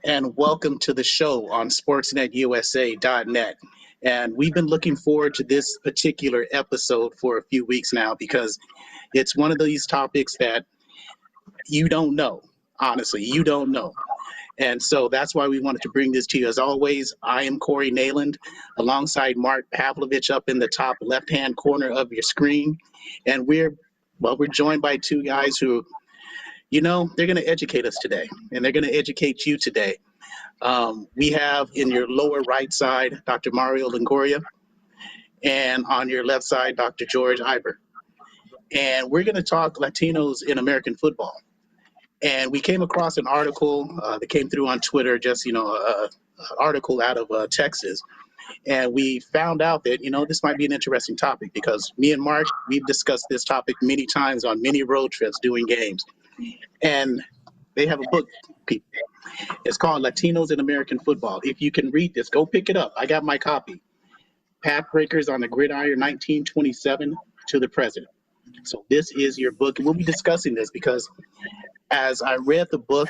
and welcome to the show on sportsnetusa.net. And we've been looking forward to this particular episode for a few weeks now because it's one of these topics that you don't know. Honestly, you don't know. And so that's why we wanted to bring this to you. As always, I am Corey Neyland, alongside Mark Pavlovich up in the top left-hand corner of your screen. And we're joined by two guys who, they're going to educate us today, and they're going to educate you today. We have in your lower right side, Dr. Mario Longoria, and on your left side, Dr. Jorge Iber. And we're going to talk Latinos in American football. And we came across an article that came through on Twitter, just, an article out of Texas. And we found out that, this might be an interesting topic because me and Mark, we've discussed this topic many times on many road trips doing games. And they have a book, people. It's called Latinos in American Football. If you can read this, go pick it up. I got my copy. Pathbreakers on the Gridiron 1927 to the President. So this is your book. And we'll be discussing this because as I read the book,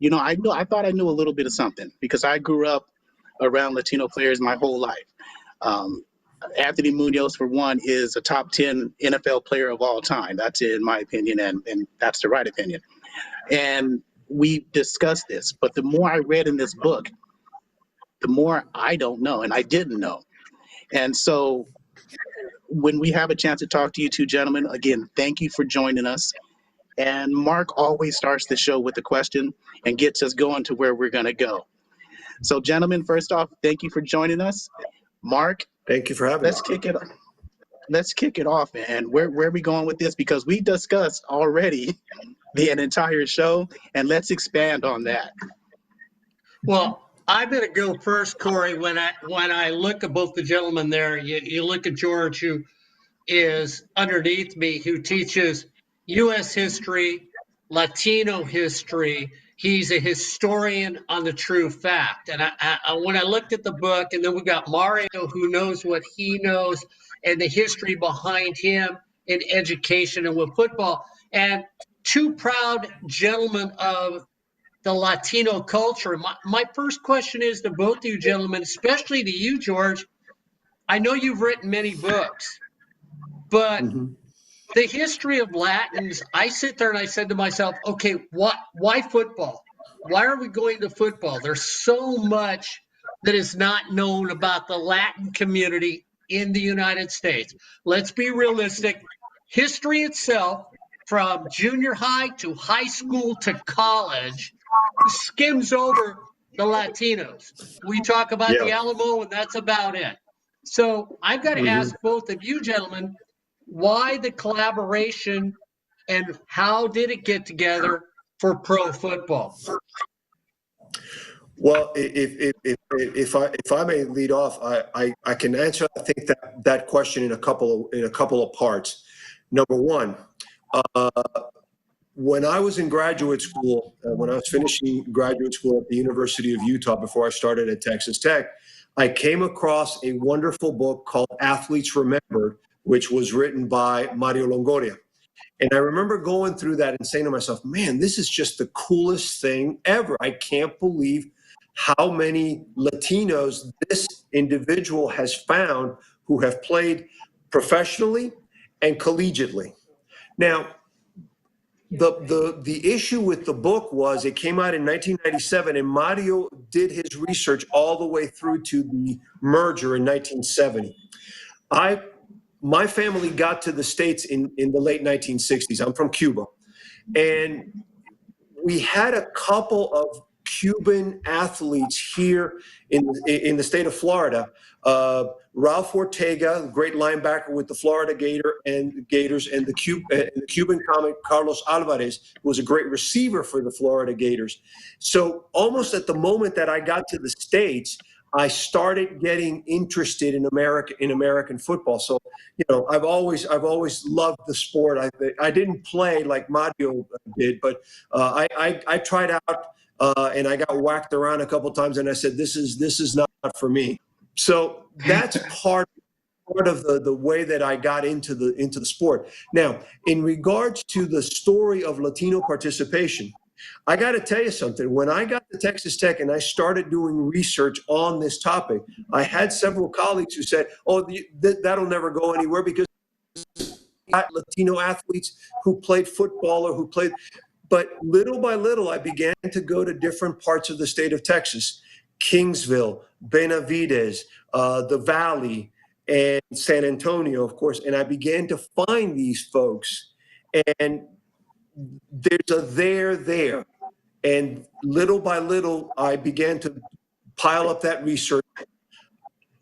I thought I knew a little bit of something because I grew up around Latino players my whole life. Anthony Munoz, for one, is a top 10 NFL player of all time. That's in my opinion, and that's the right opinion. And we discussed this, but the more I read in this book, the more I don't know, and I didn't know. And so when we have a chance to talk to you two gentlemen, again, thank you for joining us. And Mark always starts the show with a question and gets us going to where we're going to go. So, gentlemen, first off, thank you for joining us. Mark, thank you for having us. Let's kick it off, man. Where are we going with this? Because we discussed already an entire show, and let's expand on that. Well, I'm going to go first, Corey. When I look at both the gentlemen there, you look at George, who is underneath me, who teaches U.S. history, Latino history. He's a historian on the true fact. And when I looked at the book, and then we got Mario, who knows what he knows, and the history behind him in education and with football, and two proud gentlemen of the Latino culture. My first question is to both of you gentlemen, especially to you, George. I know you've written many books, but the history of Latins, I sit there and I said to myself, okay, why football? Why are we going to football? There's so much that is not known about the Latin community in the United States. Let's be realistic. History itself, from junior high to high school to college, skims over the Latinos. We talk about the Alamo, and that's about it. So I've got to ask both of you gentlemen, why the collaboration and how did it get together for pro football? Well, if I may lead off, I can answer, I think, that question in a couple of parts. Number one, when I was in graduate school, when I was finishing graduate school at the University of Utah before I started at Texas Tech, I came across a wonderful book called Athletes Remembered, which was written by Mario Longoria. And I remember going through that and saying to myself, man, this is just the coolest thing ever. I can't believe how many Latinos this individual has found who have played professionally and collegiately. Now, the issue with the book was it came out in 1997, and Mario did his research all the way through to the merger in 1970. My family got to the States in the late 1960s. I'm from Cuba. And we had a couple of Cuban athletes here in the state of Florida. Ralph Ortega, great linebacker with the Florida Gators, and the Cuban comic Carlos Alvarez, who was a great receiver for the Florida Gators. So almost at the moment that I got to the States, I started getting interested in American football. So, I've always loved the sport. I didn't play like Mario did, but I tried out and I got whacked around a couple of times, and I said, this is not for me. So that's part of the way that I got into the sport. Now, in regards to the story of Latino participation, I got to tell you something. When I got to Texas Tech and I started doing research on this topic, I had several colleagues who said, "Oh, that'll never go anywhere because Latino athletes who played football or who played." But little by little, I began to go to different parts of the state of Texas, Kingsville, Benavides, the Valley, and San Antonio, of course. And I began to find these folks, and there's a there. And little by little, I began to pile up that research.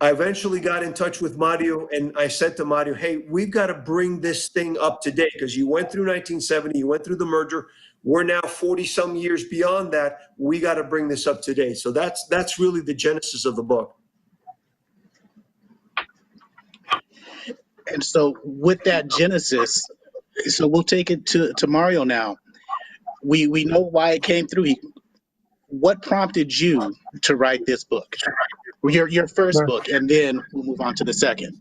I eventually got in touch with Mario, and I said to Mario, "Hey, we've got to bring this thing up to date because you went through 1970, you went through the merger. We're now 40 some years beyond that. We got to bring this up to date." So that's really the genesis of the book. And so with that genesis, so we'll take it to Mario now. We know why it came through. What prompted you to write this book? Your first But, book, and then we'll move on to the second.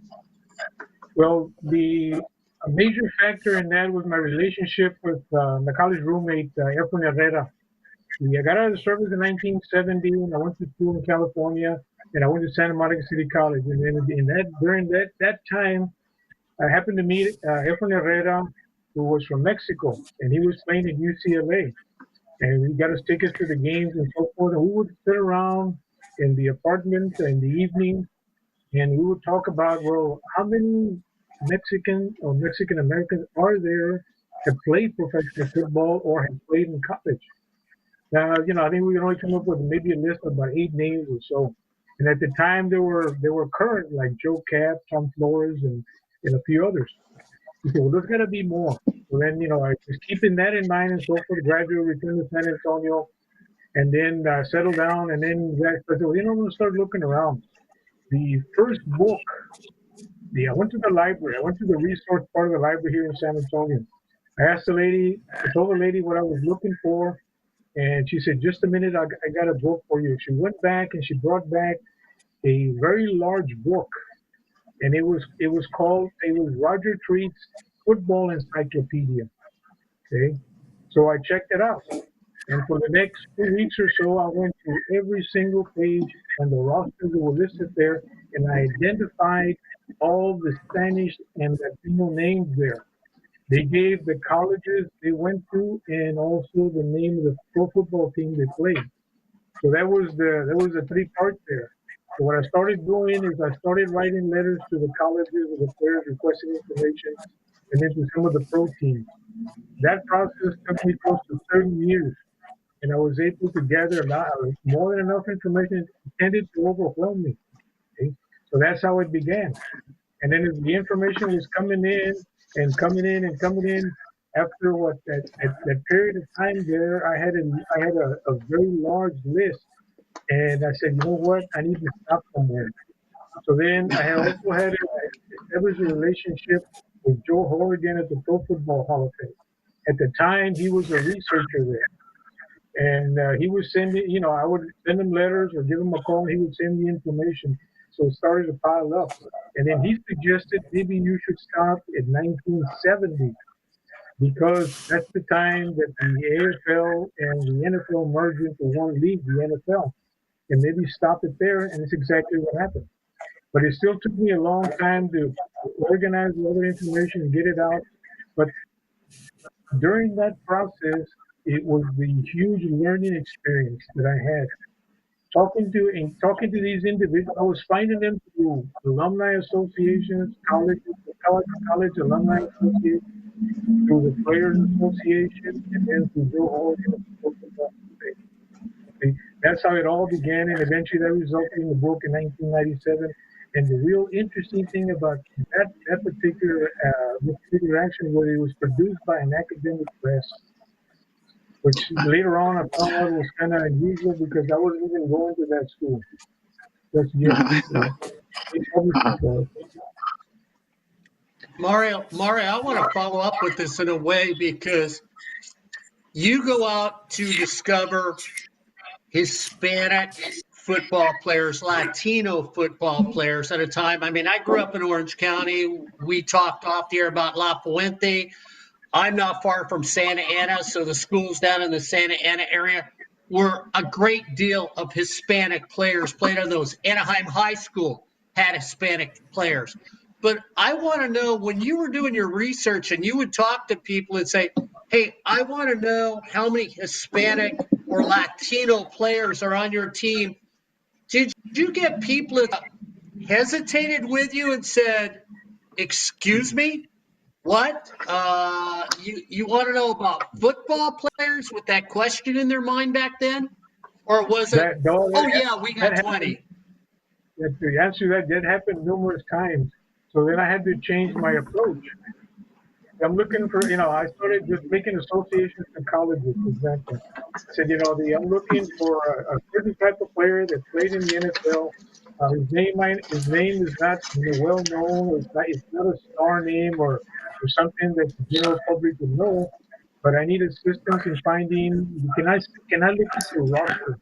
well, a major factor in that was my relationship with my college roommate, Efren Herrera. I got out of the service in 1970, and I went to school in California, and I went to Santa Monica City College. And then during that time, I happened to meet Efren Herrera, who was from Mexico, and he was playing at UCLA. And he got us tickets to the games and so forth. And we would sit around in the apartment in the evening, and we would talk about, well, how many Mexican or Mexican Americans are there have played professional football or have played in college? Now, I think we can only come up with maybe a list of about 8 names or so. And at the time, there were current like Joe Cap, Tom Flores, and a few others. He said, well, there's got to be more. So then, I was keeping that in mind and so forth, gradually returned to San Antonio, and then settled down. And then I said, well, I'm going to start looking around. The first book, I went to the library. I went to the resource part of the library here in San Antonio. I told the lady what I was looking for, and she said, just a minute, I got a book for you. She went back and she brought back a very large book, and it was Roger Treat's Football Encyclopedia. Okay, so I checked it out, and for the next 2 weeks or so, I went through every single page and the rosters that were listed there, and I identified all the Spanish and Latino names there. They gave the colleges they went to and also the name of the pro football team they played. So that was the 3 parts there. So what I started doing is I started writing letters to the colleges of the players requesting information, and then to some of the pro teams. That process took me close to 30 years, and I was able to gather more than enough information intended to overwhelm me. Okay? So that's how it began. And then as the information was coming in and coming in and coming in, after that period of time there, I had a very large list, and I said, you know what, I need to stop somewhere. So then I also had established a relationship with Joe Horrigan at the Pro Football Hall of Fame. At the time, he was a researcher there, and he would send me, I would send him letters or give him a call. And he would send me information. So it started to pile up. And then he suggested maybe you should stop at 1970 because that's the time that the AFL and the NFL merged into one league, the NFL. And maybe stop it there, and it's exactly what happened. But it still took me a long time to organize the other information and get it out. But during that process, it was the huge learning experience that I had. Talking to these individuals, I was finding them through alumni associations, college alumni associations, through the Players Association, and then through Joe Horgan. That's how it all began, and eventually that resulted in the book in 1997. And the real interesting thing about that particular action was it was produced by an academic press, which later on I found out was kind of unusual because I wasn't even going to that school. That's Mario, I want to follow up with this in a way because you go out to discover Hispanic football players, Latino football players at a time. I mean, I grew up in Orange County. We talked off the air about La Fuente. I'm not far from Santa Ana, so the schools down in the Santa Ana area were a great deal of Hispanic players played on those. Anaheim High School had Hispanic players. But I want to know when you were doing your research and you would talk to people and say, hey, I want to know how many Hispanic or Latino players are on your team. Did you get people that hesitated with you and said, excuse me? What? You want to know about football players with that question in their mind back then? Or was it, That no, oh, yeah, we that got happened. 20? To answer that happened numerous times. So then I had to change my approach. I'm looking for, I started just making associations to colleges, for example. I said, I'm looking for a certain type of player that played in the NFL. His name is not well known. It's not a star name or something that the general public would know. But I need assistance in finding. Can I look at your roster?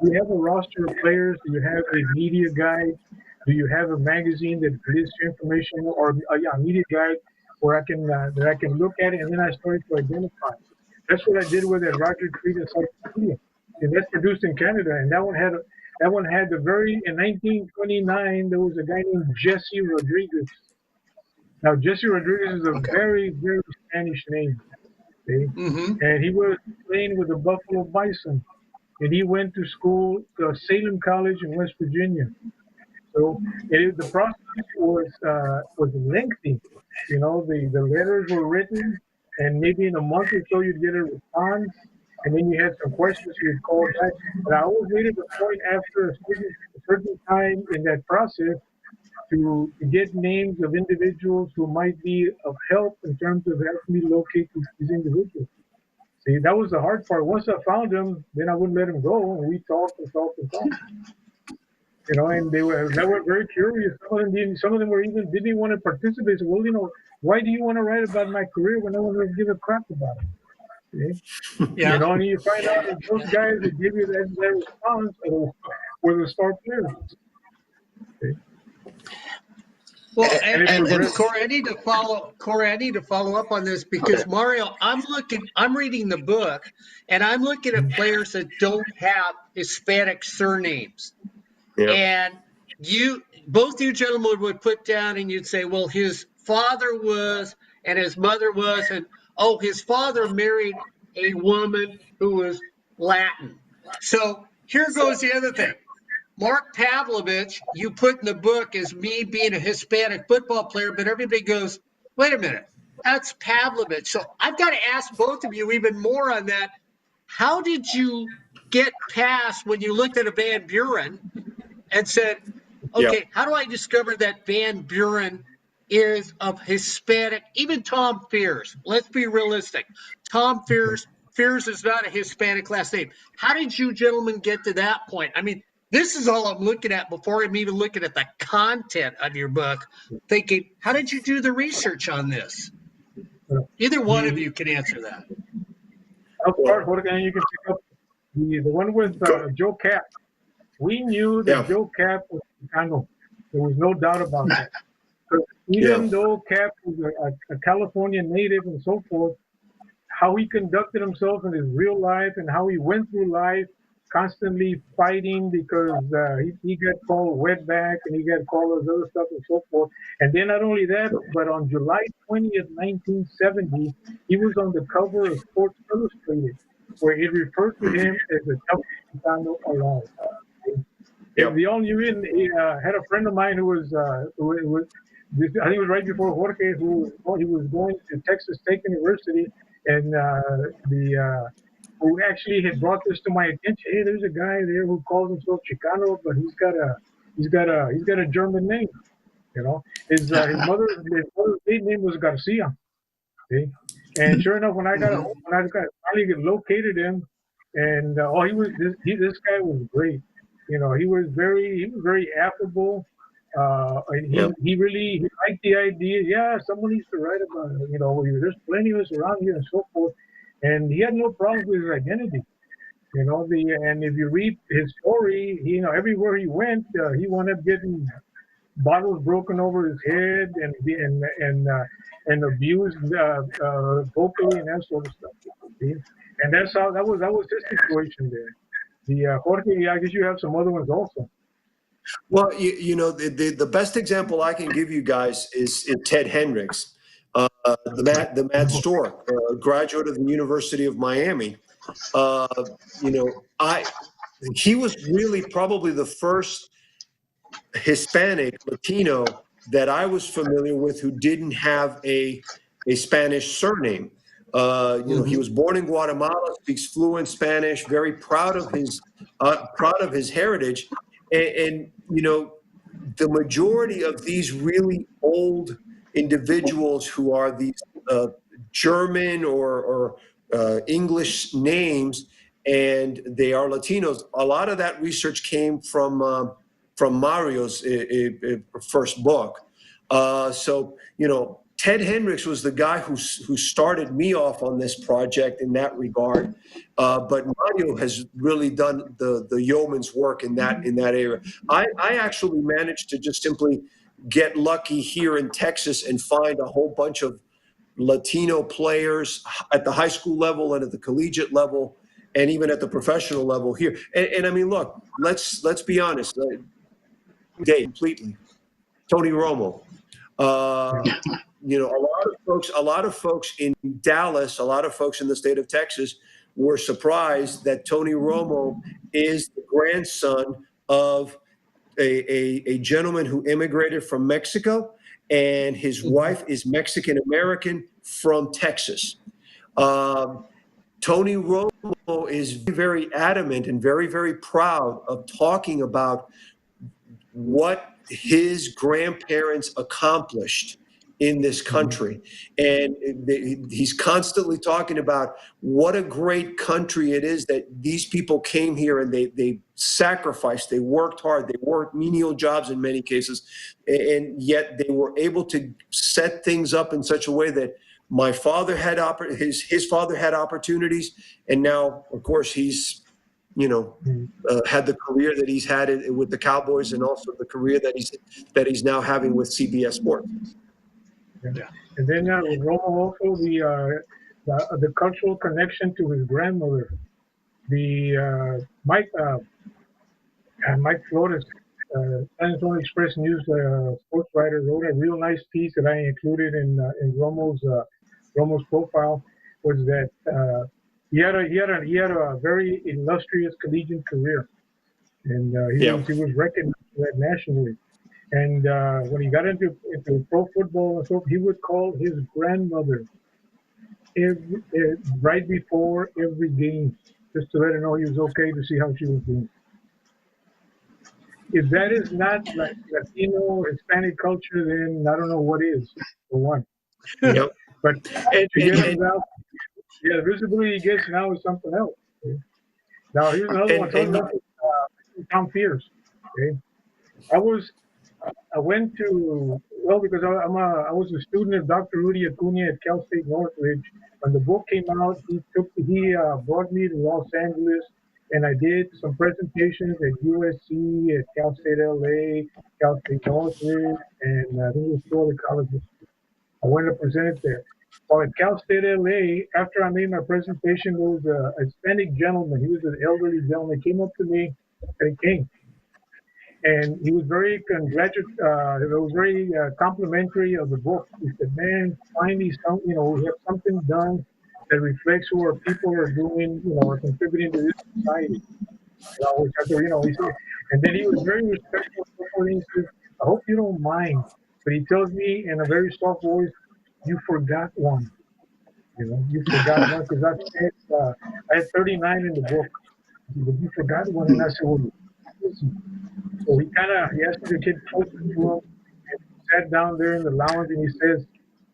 Do you have a roster of players? Do you have a media guide? Do you have a magazine that lists your information, or a media guide where I can look at it, and then I started to identify. That's what I did with that Roger Creed Encyclopedia, and that's produced in Canada. And that one had the very in 1929 there was a guy named Jesse Rodriguez. Now Jesse Rodriguez is a Okay. very very Spanish name, okay? Mm-hmm. And he was playing with the Buffalo Bison, and he went to school, Salem College in West Virginia. So the process was lengthy. The letters were written, and maybe in a month or so you'd get a response, and then you had some questions you'd call back. But I always made it a point after a certain time in that process to get names of individuals who might be of help in terms of helping me locate these individuals. See, that was the hard part. Once I found them, then I wouldn't let them go, and we talked and talked and talked. And they were very curious. Some of them were even didn't want to participate. So, well, why do you want to write about my career when no one will give a crap about it? See? Yeah. And you find out that those guys that give you that response were the star players. See? Well, And it and progressed. Corey, I need to follow up on this because Okay. Mario, I'm reading the book, and I'm looking at players that don't have Hispanic surnames. Yeah. And both you gentlemen would put down and you'd say, well, his father was and his mother was, and oh, his father married a woman who was Latin. So here goes the other thing. Mark Pavlovich, you put in the book as me being a Hispanic football player, but everybody goes, wait a minute, that's Pavlovich. So I've got to ask both of you even more on that. How did you get past when you looked at a Van Buren and said, Yeah. okay, how do I discover that Van Buren is of Hispanic? Even Tom Fears. Let's be realistic. Tom Fears is not a Hispanic last name. How did you gentlemen get to that point? I mean, this is all I'm looking at before I'm even looking at the content of your book, thinking, how did you do the research on this? Uh, Either one of the you can answer that. I'll start, Well, Jorge, and you can pick up the one with go. Joe Cap. We knew that Yeah. Joe Cap was Chicano. There was no doubt about that. Because Yeah. even though Cap was a California native and so forth, how he conducted himself in his real life and how he went through life constantly fighting because he got called wetback and he got called all this other stuff and so forth. And then not only that, but on July 20th, 1970, he was on the cover of Sports Illustrated, where it referred to him as the toughest Chicano alive. Yeah. The only reason he had a friend of mine who was I think it was right before Jorge, he was going to Texas State University, and who actually had brought this to my attention. Hey, there's a guy there who calls himself Chicano, but he's got a German name. His mother's maiden name was Garcia. See? And sure enough, when I got Mhm. home, when I finally located him, and this guy was great. He was very affable, and Yeah. he liked the idea. Yeah, someone needs to write about it. There's plenty of us around here and so forth. And he had no problems with his identity. And if you read his story, everywhere he went, he wound up getting bottles broken over his head and abused vocally and that sort of stuff. See? And that was his situation there. The Jorge, I guess you have some other ones also. Well, the best example I can give you guys is Ted Hendricks, the Mad Stork, graduate of the University of Miami. Uh, you know, he was really probably the first Hispanic Latino that I was familiar with who didn't have a Spanish surname. He was born in Guatemala, speaks fluent Spanish, very proud of his heritage, and the majority of these really old individuals who are these German or English names, and they are Latinos. A lot of that research came from Mario's first book. Ted Hendricks was the guy who started me off on this project in that regard. But Mario has really done the yeoman's work in that area. I actually managed to just simply get lucky here in Texas and find a whole bunch of Latino players at the high school level and at the collegiate level and even at the professional level here. And I mean, look, let's be honest. Day completely. Tony Romo. A lot of folks in Dallas, a lot of folks in the state of Texas were surprised that Tony Romo is the grandson of a gentleman who immigrated from Mexico, and his wife is Mexican American from Texas. Tony Romo is very adamant and very, very proud of talking about what his grandparents accomplished in this country. And he's constantly talking about what a great country it is that these people came here and they sacrificed, they worked hard, they worked menial jobs in many cases, and yet they were able to set things up in such a way that my father had his father had opportunities, and now, of course, he's had the career that he's had with the Cowboys, and also the career that he's now having with CBS Sports. Yeah. And then with Romo also the cultural connection to his grandmother. The Mike Flores, San Antonio Express News sports writer, wrote a real nice piece that I included in Romo's profile. Was that he had a very illustrious collegiate career, and he was recognized for that nationally. And when he got into pro football and so, he would call his grandmother right before every game, just to let her know he was okay, to see how she was doing. If that is not like Latino Hispanic culture, then I don't know what is, for one. Yep. But the visibility he gets now is something else. Okay? Now here's another one. Tom Pierce. Okay, I went to because I was a student of Dr. Rudy Acuna at Cal State Northridge. When the book came out, he brought me to Los Angeles, and I did some presentations at USC, at Cal State LA, Cal State Northridge, and I think it was 2 other colleges. I went to present it there. Well, at Cal State LA, after I made my presentation, there was a Hispanic gentleman. He was an elderly gentleman. He came up to me and and he was very complimentary of the book. He said, "Man, finally, we have something done that reflects what our people are doing, are contributing to this society." Which I thought, he said, and then he was very respectful. He said, "I hope you don't mind," but he tells me in a very soft voice, "You forgot one. You forgot one," because I had 39 in the book. But you forgot one, and I said, "Well, listen." So he asked me to get closer to him, and sat down there in the lounge, and he says,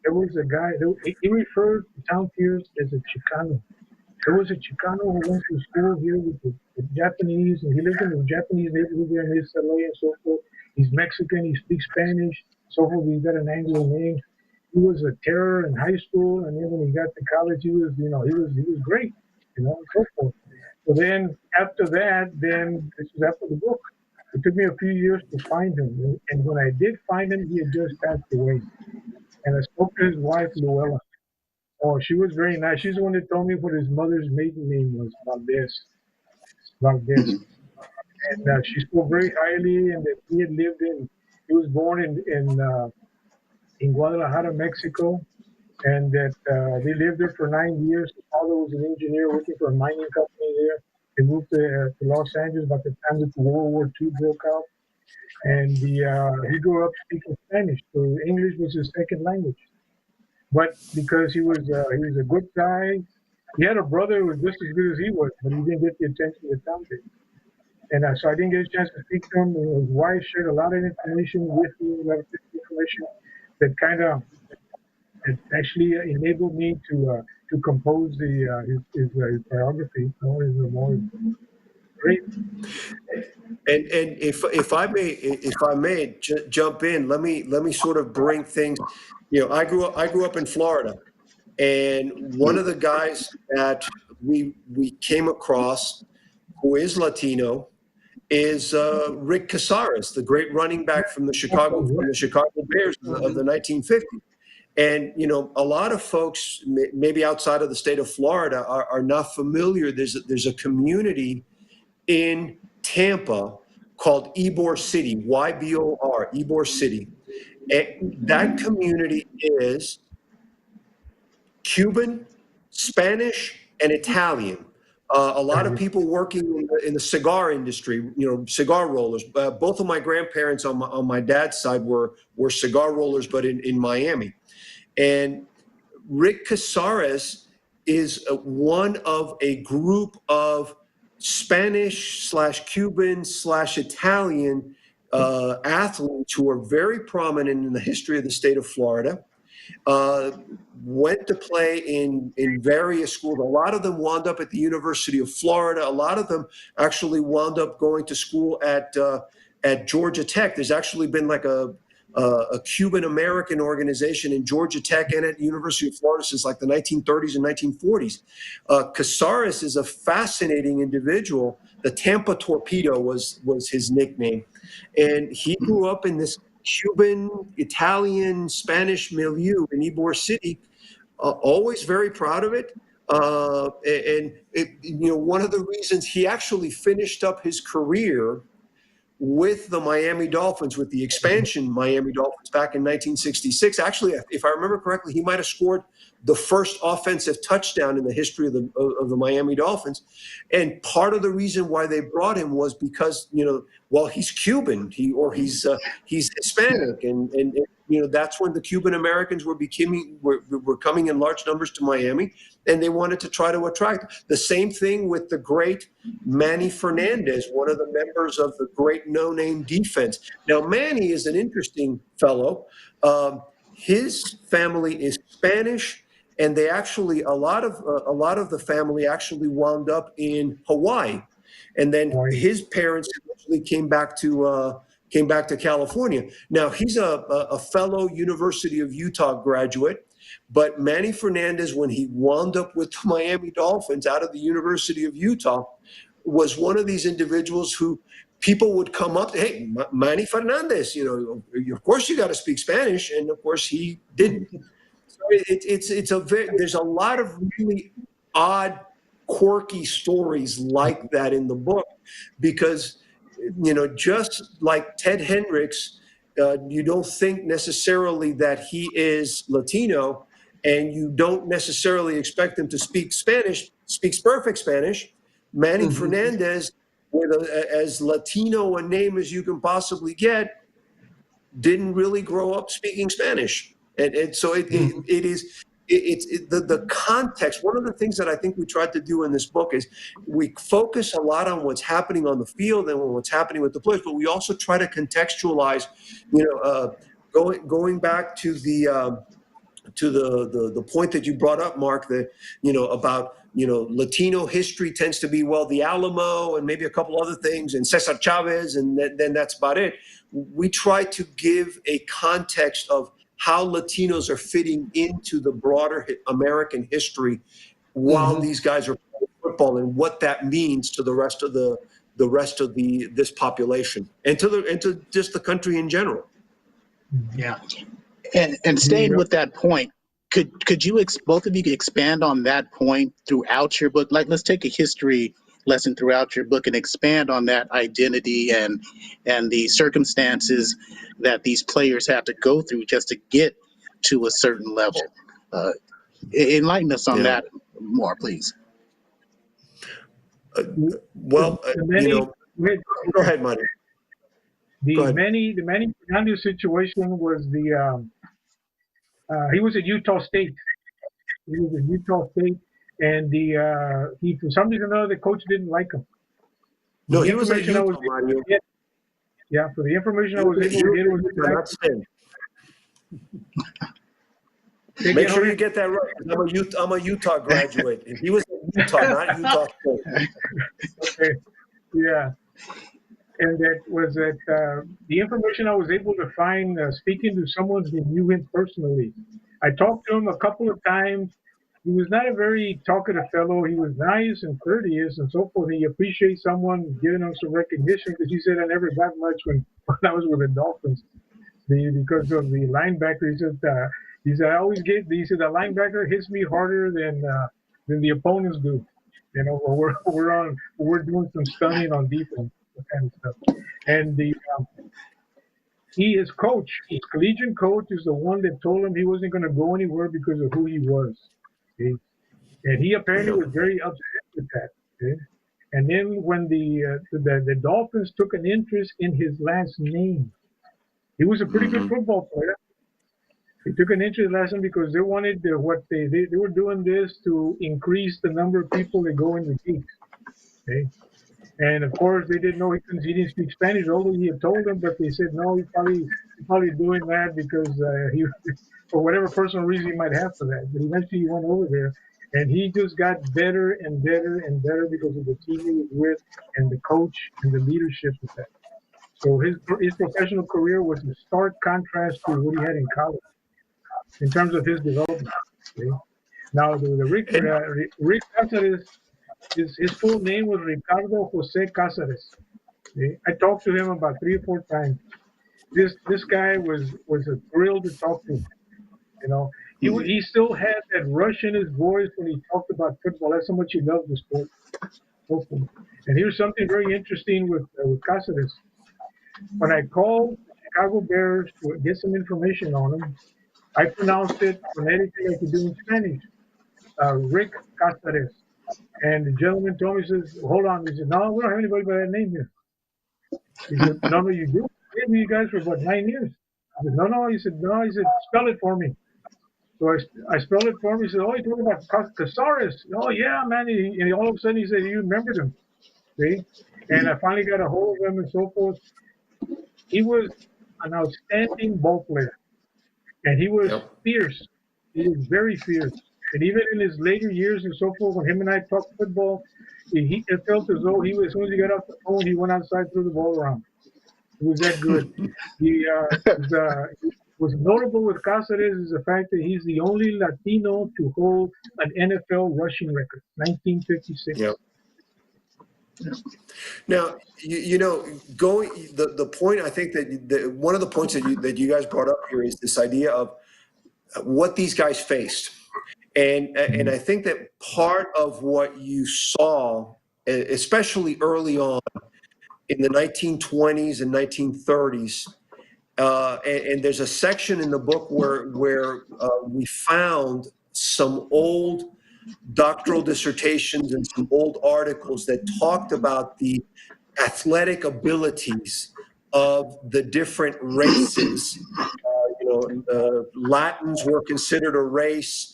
there was a guy, he referred to Tom Pierce as a Chicano. There was a Chicano who went to school here with the Japanese, and he lived in the Japanese neighborhood there in East LA and so forth. He's Mexican, he speaks Spanish, so forth. He's got an Anglo name. He was a terror in high school, and then when he got to college, he was great, and so forth. So then after that, this was after the book. It took me a few years to find him, and when I did find him, he had just passed away. And I spoke to his wife, Luella. Oh, she was very nice. She's the one that told me what his mother's maiden name was, Valdez. Valdez. And she spoke very highly, and that he had lived in. He was born in Guadalajara, Mexico, and that they lived there for 9 years. His father was an engineer working for a mining company there. They moved to Los Angeles about the time that the World War II broke out, and he grew up speaking Spanish, so English was his second language. But because he was a good guy, he had a brother who was just as good as he was, but he didn't get the attention the town did. And so I didn't get a chance to speak to him. His wife shared a lot of information with me, a lot of information that kind of it actually enabled me to compose his biography, his memoir. Great. And if I may jump in, let me sort of bring things. I grew up in Florida, and one of the guys that we came across who is Latino is Rick Casares, the great running back from the Chicago Bears of the 1950s. And a lot of folks, maybe outside of the state of Florida, are not familiar. There's a community in Tampa called Ybor City, Ybor, Ybor City. And that community is Cuban, Spanish, and Italian. A lot of people working in the cigar industry, cigar rollers. Both of my grandparents on my dad's side were cigar rollers, but in Miami. And Rick Casares is one of a group of Spanish/Cuban/Italian athletes who are very prominent in the history of the state of Florida. Went to play in various schools. A lot of them wound up at the University of Florida. A lot of them actually wound up going to school at Georgia Tech. There's actually been like a Cuban American organization in Georgia Tech and at the University of Florida since like the 1930s and 1940s. Casares is a fascinating individual. The Tampa Torpedo was his nickname, and he grew up in this Cuban, Italian, Spanish milieu in Ybor City. Always very proud of it. One of the reasons he actually finished up his career with the Miami Dolphins, with the expansion Miami Dolphins back in 1966. Actually, if I remember correctly, he might have scored the first offensive touchdown in the history of the Miami Dolphins. And part of the reason why they brought him was because, he's Cuban, he's Hispanic, and that's when the Cuban Americans were coming in large numbers to Miami, and they wanted to try to attract. The same thing with the great Manny Fernandez, one of the members of the great no-name defense. Now, Manny is an interesting fellow. His family is Spanish, and they actually a lot of the family actually wound up in Hawaii, and then his parents eventually came back to California. Now he's a fellow University of Utah graduate, but Manny Fernandez, when he wound up with the Miami Dolphins out of the University of Utah, was one of these individuals who people would come up to, hey, Manny Fernandez, of course you got to speak Spanish, and of course he didn't. So there's a lot of really odd, quirky stories like that in the book, because just like Ted Hendricks, you don't think necessarily that he is Latino, and you don't necessarily expect him to speak Spanish. Speaks perfect Spanish. Manny Fernandez, with as Latino a name as you can possibly get, didn't really grow up speaking Spanish. And so it's the context. One of the things that I think we tried to do in this book is we focus a lot on what's happening on the field and what's happening with the players, but we also try to contextualize, going back to the point that you brought up, Mark, that about Latino history tends to be the Alamo and maybe a couple other things, and Cesar Chavez, and then that's about it. We try to give a context of how Latinos are fitting into the broader American history while these guys are playing football, and what that means to the rest of the the rest of this population and to just the country in general. Yeah. And staying The, with that point, could you both of you expand on that point throughout your book? Like, let's take a history lesson throughout your book and expand on that identity and the circumstances that these players have to go through just to get to a certain level. Uh, Enlighten us on Yeah. that more, please. Well, the many, go ahead, Mario. Go ahead. the Manny Fernandez situation was he was at Utah State. He was at Utah State, and he for some reason or another the coach didn't like him. No, The he was at information I was Utah, able Mario. to get, yeah, for the information I He was was able to get was not Stan. Say Make again, sure Jorge? you get that right. I'm a Utah graduate. He was at Utah, not Utah State. Okay, yeah. And that was that the information I was able to find speaking to someone who knew him personally. I talked to him a couple of times. He was not a very talkative fellow. He was nice and courteous and so forth. He appreciates someone giving him some recognition because he said I never got much when I was with the Dolphins because of the linebacker. He said I always get. He said the linebacker hits me harder than the opponents do. You know, we're doing some stunning on defense and stuff. And his coach, his collegiate coach, is the one that told him he wasn't going to go anywhere because of who he was. Okay? And he apparently was very upset with that. Okay? And then when the Dolphins took an interest in his last name, he was a pretty good football player. They took an interest last name because they wanted they were doing this to increase the number of people that go in the league. Okay? And of course, they didn't know he didn't speak Spanish, although he had told them. But they said no, he's probably doing that because he, for whatever personal reason he might have for that. But eventually, he went over there, and he just got better and better and better because of the team he was with, and the coach and the leadership with that. So his professional career was a stark contrast to what he had in college in terms of his development. Okay? Now, the Rick Casares, his full name was Ricardo Jose Casares. Okay? I talked to him about 3 or 4 times. This guy was a thrill to talk to. You know, he still had that rush in his voice when he talked about football. That's how much he loved the sport. Hopefully. And here's something very interesting with Casares. When I called the Chicago Bears to get some information on him, I pronounced it phonetically like you do in Spanish. Rick Casares. And the gentleman told me, he says, hold on. He said, no, we don't have anybody by that name here. He said, no, you do. I've been with you guys for about 9 years. I said, no. He said, no. He said, spell it for me. So I spelled it for him. He said, oh, you're talking about Casares. Oh, yeah, man. And all of a sudden he said, you remembered him. See? And I finally got a hold of him and so forth. He was an outstanding ball player. And he was fierce. He was very fierce. And even in his later years and so forth, when him and I talked football, it felt as though as soon as he got off the phone, he went outside, threw the ball around. He was that good. Was notable with Cáceres is the fact that he's the only Latino to hold an NFL rushing record, 1956. Yep. Now, going the point I think that one of the points that you guys brought up here is this idea of what these guys faced. And I think that part of what you saw, especially early on in the 1920s and 1930s, and there's a section in the book where we found some old doctoral dissertations and some old articles that talked about the athletic abilities of the different races. Latins were considered a race.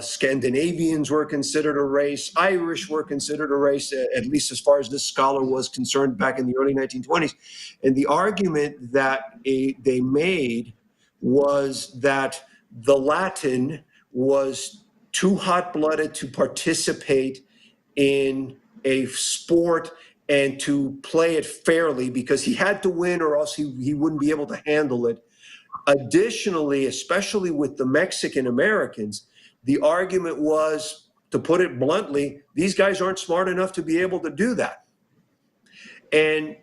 Scandinavians were considered a race. Irish were considered a race, at least as far as this scholar was concerned back in the early 1920s. And the argument that they made was that the Latin was too hot-blooded to participate in a sport and to play it fairly because he had to win or else he wouldn't be able to handle it. Additionally, especially with the Mexican Americans, the argument was, to put it bluntly, these guys aren't smart enough to be able to do that. And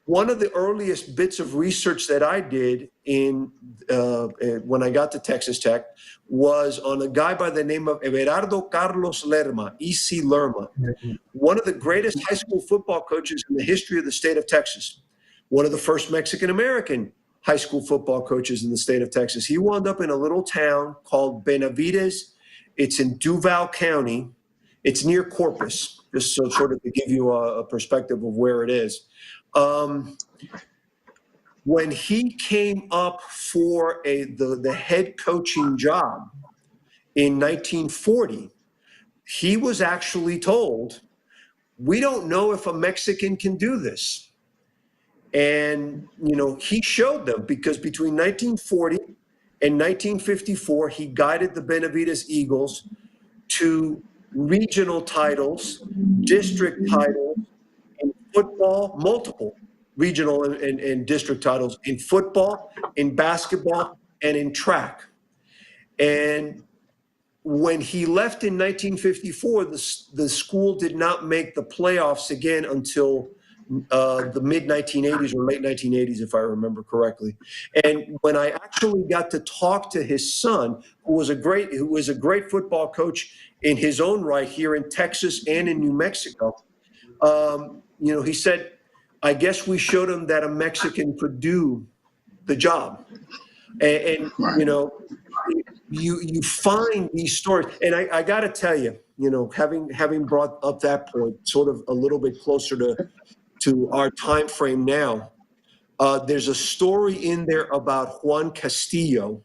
one of the earliest bits of research that I did when I got to Texas Tech was on a guy by the name of Everardo Carlos Lerma, E.C. Lerma, one of the greatest high school football coaches in the history of the state of Texas, one of the first Mexican-American high school football coaches in the state of Texas. He wound up in a little town called Benavides. It's in Duval County. It's near Corpus, just so sort of to give you a perspective of where it is. When he came up for the head coaching job in 1940, he was actually told, we don't know if a Mexican can do this. And, he showed them, because between 1940 and 1954, he guided the Benavides Eagles to regional titles, district titles in football, multiple regional and district titles in football, in basketball, and in track. And when he left in 1954, the school did not make the playoffs again until the mid 1980s or late 1980s, if I remember correctly. And when I actually got to talk to his son, who was a great football coach in his own right here in Texas and in New Mexico, he said, I guess we showed him that a Mexican could do the job. And you find these stories, and I got to tell you, having brought up that point, sort of a little bit closer to our time frame now, there's a story in there about Juan Castillo,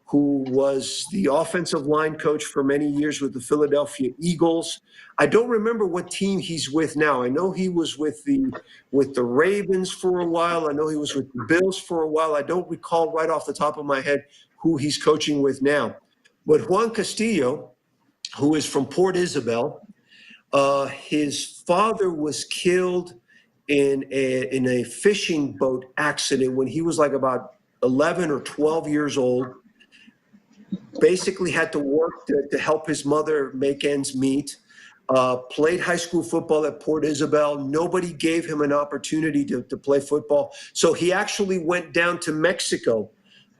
who was the offensive line coach for many years with the Philadelphia Eagles. I don't remember what team he's with now. I know he was with the Ravens for a while. I know he was with the Bills for a while. I don't recall right off the top of my head who he's coaching with now. But Juan Castillo, who is from Port Isabel, his father was killed in a fishing boat accident when he was like about 11 or 12 years old. Basically had to work to help his mother make ends meet. Played high school football at Port Isabel. Nobody gave him an opportunity to play football. So he actually went down to Mexico,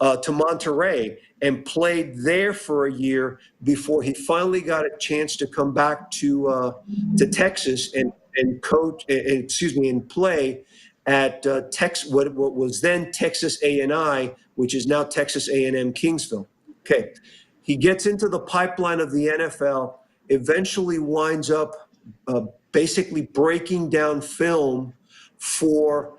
to Monterrey, and played there for a year before he finally got a chance to come back to Texas and coach, and play at what was then Texas A&I, which is now Texas A&M Kingsville. Okay, he gets into the pipeline of the NFL, eventually winds up basically breaking down film for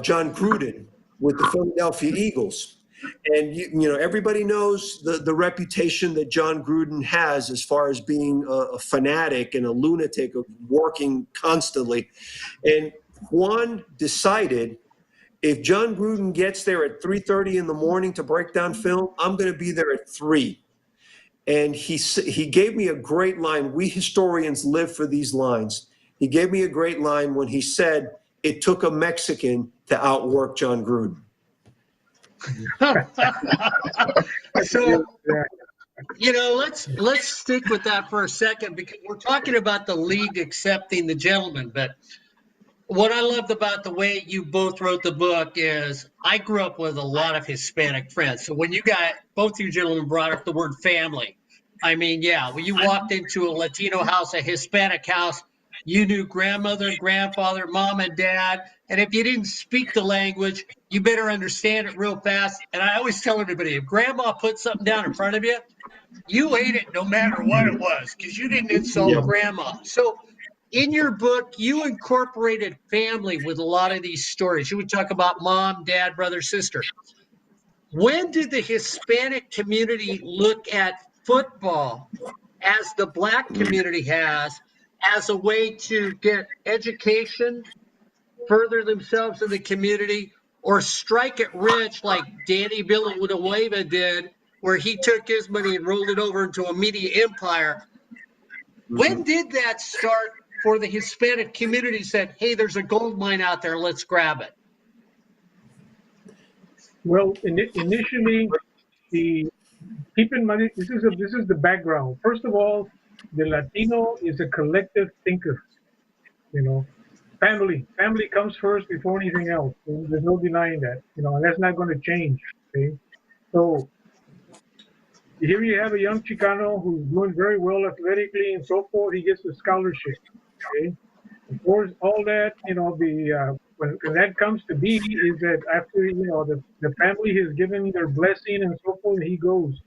John Gruden with the Philadelphia Eagles. And everybody knows the reputation that John Gruden has as far as being a fanatic and a lunatic of working constantly. And Juan decided, if John Gruden gets there at 3:30 in the morning to break down film, I'm going to be there at 3. And he gave me a great line. We historians live for these lines. He gave me a great line when he said, it took a Mexican to outwork John Gruden. So, let's stick with that for a second, because we're talking about the league accepting the gentleman. But what I loved about the way you both wrote the book is I grew up with a lot of Hispanic friends. So when both you gentlemen brought up the word family, I mean, yeah, when you walked into a Latino house, a Hispanic house, you knew grandmother, grandfather, mom, and dad. And if you didn't speak the language, you better understand it real fast. And I always tell everybody, if grandma put something down in front of you, you ate it no matter what it was, because you didn't insult grandma. So in your book, you incorporated family with a lot of these stories. You would talk about mom, dad, brother, sister. When did the Hispanic community look at football, as the Black community has, as a way to get education, further themselves in the community, or strike it rich like Danny Villanueva did, where he took his money and rolled it over into a media empire? When did that start for the Hispanic community? Said, hey, there's a gold mine out there, let's grab it. Well, initially, keep in mind, this is the background. First of all, the Latino is a collective thinker. You know, family comes first before anything else. There's no denying that, and that's not going to change. Okay, so here you have a young Chicano who's doing very well athletically and so forth. He gets a scholarship. Okay, of course, all that, when that comes to be is that after, the family has given their blessing and so forth, he goes,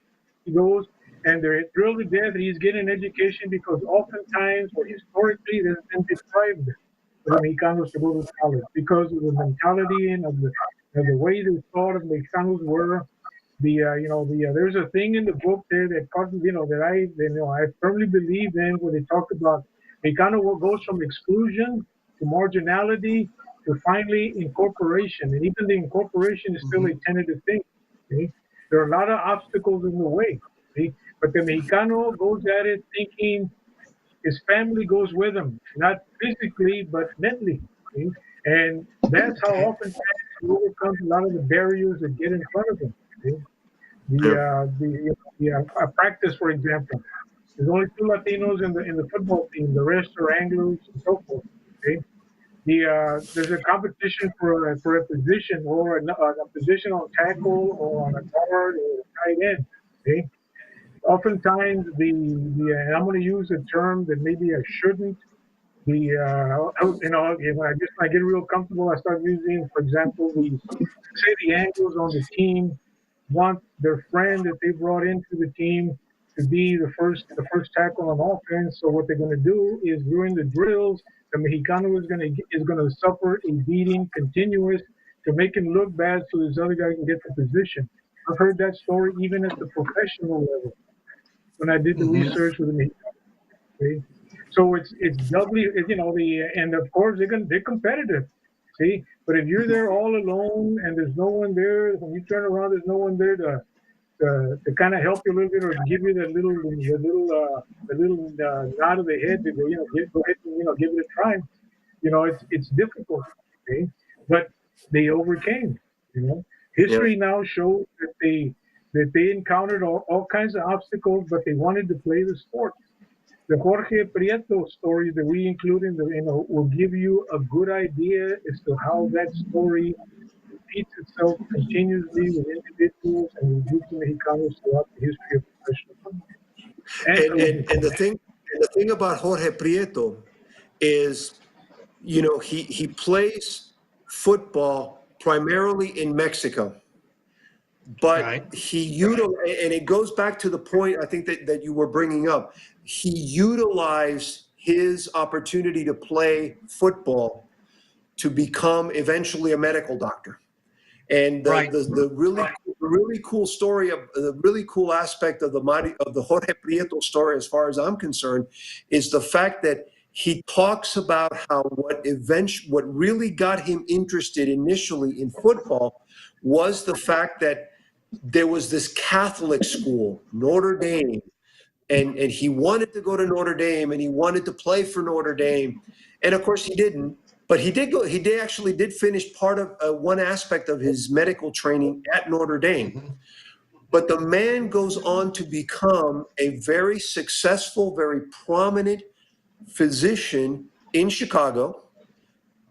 and they're thrilled to death. He's getting an education because oftentimes, or historically, there's been deprived for the Mexicanos to go to college because of the mentality and of the way they thought of Mexicanos were. There's a thing in the book there that causes, I firmly believe in, where they talk about Mexicano goes from exclusion to marginality to finally incorporation, and even the incorporation is still a tentative thing. Okay? There are a lot of obstacles in the way. Okay? But the Mexicano goes at it thinking his family goes with him, not physically but mentally. Okay? And that's how oftentimes he overcomes a lot of the barriers that get in front of him. Okay? Yeah. Practice, for example, there's only two Latinos in the football team. The rest are Anglos and so forth. Okay, there's a competition for a position, or a position on tackle or on a guard or a tight end. Okay, oftentimes and I'm going to use a term that maybe I shouldn't. When I get real comfortable, I start using, for example, say the Anglos on the team want their friend that they brought into the team to be the first tackle on offense. So what they're going to do is during the drills, the Mexicano is going to suffer a beating continuous to make him look bad, so this other guy can get the position. I've heard that story even at the professional level when I did the research with the Mexicano. Okay? So it's doubly, and of course they're competitive. See, but if you're there all alone and there's no one there, when you turn around, there's no one there to kind of help you a little bit or give you the little nod of the head to go, go ahead and give it a try. It's difficult, okay, but they overcame. Yeah. History now shows that they encountered all kinds of obstacles, but they wanted to play the sport. The Jorge Prieto stories that we include will give you a good idea as to how that story repeats itself continuously with individuals and with groups of Mexicanos throughout the history of professional football and collegiate And football. the thing about Jorge Prieto is, he plays football primarily in Mexico, but Right. and it goes back to the point I think that you were bringing up. He utilized his opportunity to play football to become eventually a medical doctor. And Right. the really cool story of the really cool aspect of the Jorge Prieto story, as far as I'm concerned, is the fact that he talks about how what really got him interested initially in football was the fact that there was this Catholic school, Notre Dame, and he wanted to go to Notre Dame and he wanted to play for Notre Dame, and of course he didn't. But he did go. He did finish part of one aspect of his medical training at Notre Dame. But the man goes on to become a very successful, very prominent physician in Chicago.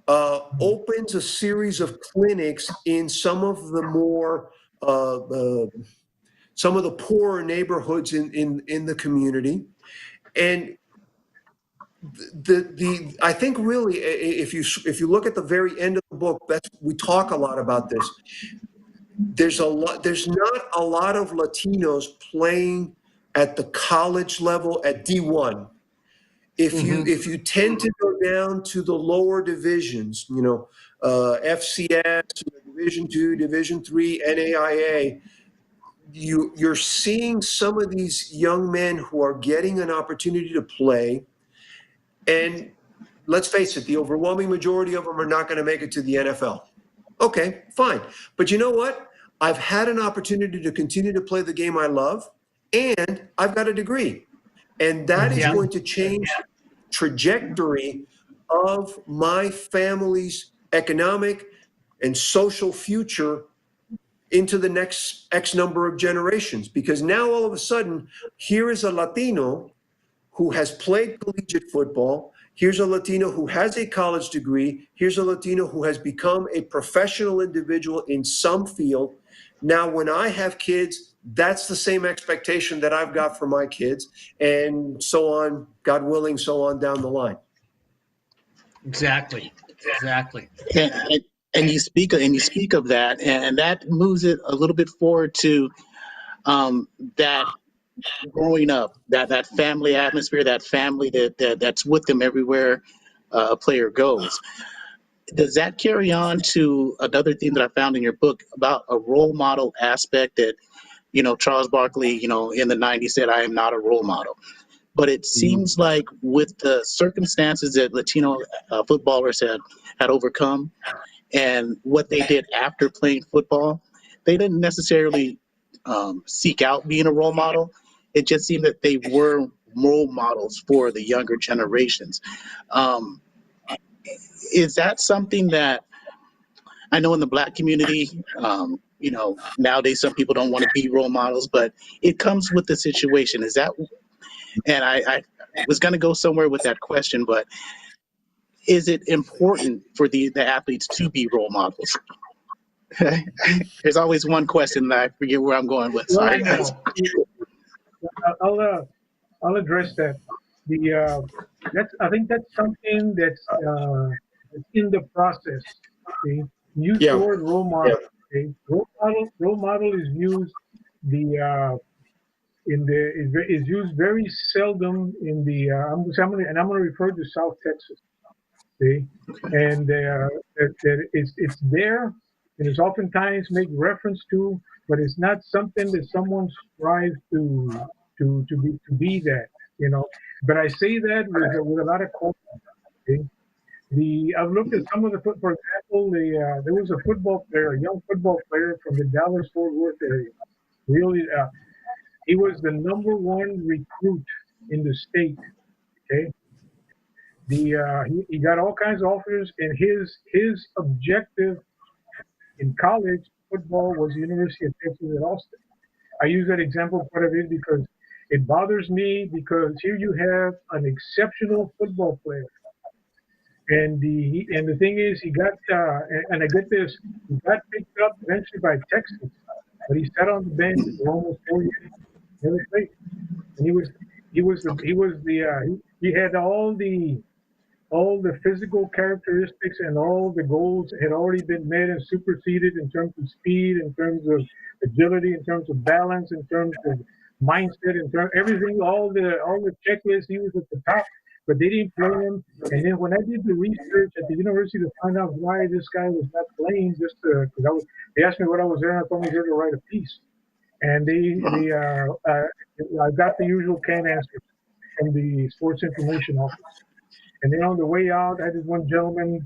Opens a series of clinics in some of the more some of the poorer neighborhoods in the community, and I think really if you look at the very end of the book, we talk a lot about this. There's not a lot of Latinos playing at the college level at D1. If you tend to go down to the lower divisions, FCS, Division II, Division III, NAIA, you're seeing some of these young men who are getting an opportunity to play. And let's face it, the overwhelming majority of them are not going to make it to the NFL. Okay, fine. But you know what? I've had an opportunity to continue to play the game I love, and I've got a degree. And that is Yeah. going to change the trajectory of my family's economic and social future into the next X number of generations. Because now all of a sudden, here is a Latino who has played collegiate football, Here's a Latino who has a college degree. Here's a Latino who has become a professional individual in some field. Now, when I have kids, that's the same expectation that I've got for my kids, and so on, God willing, so on down the line. Exactly. Exactly. And you speak of that, and that moves it a little bit forward to that growing up, that family atmosphere, that family that's with them everywhere a player goes. Does that carry on to another thing that I found in your book about a role model aspect that, Charles Barkley, in the 90s said, I am not a role model. But it seems like with the circumstances that Latino footballers had overcome and what they did after playing football, they didn't necessarily seek out being a role model. It just seemed that they were role models for the younger generations. Um, is that something that I know in the Black community, nowadays some people don't want to be role models, but it comes with the situation. Is that, and I was going to go somewhere with that question, but is it important for the athletes to be role models? There's always one question that I forget where I'm going with. Well, Sorry, guys. I'll address that. I think that's something that's in the process. Okay, use the Yeah. word role model. Okay, role model is used the in the is used very seldom in the. I'm going to refer to South Texas. Okay, and it's there, and it's oftentimes made reference to, but it's not something that someone strives to be that, you know. But I say that with a lot of confidence. Okay? I've looked at some of the for example, there was a football player, a young football player from the Dallas Fort Worth area. Really, he was the number one recruit in the state. Okay, he got all kinds of offers, and his objective in college football was the University of Texas at Austin. I use that example quite a bit because it bothers me because here you have an exceptional football player, and the thing is he got and I get this, he got picked up eventually by Texas, but he sat on the bench for almost 4 years, never played, and he had all the physical characteristics and all the goals had already been met and superseded in terms of speed, in terms of agility, in terms of balance, in terms of mindset, in terms everything, all the checklists. He was at the top, but they didn't play him. And then when I did the research at the university to find out why this guy was not playing, just because they asked me what I was there, and I told them I was there to write a piece, and I got the usual canned answers from the sports information office. And then on the way out, I had this one gentleman.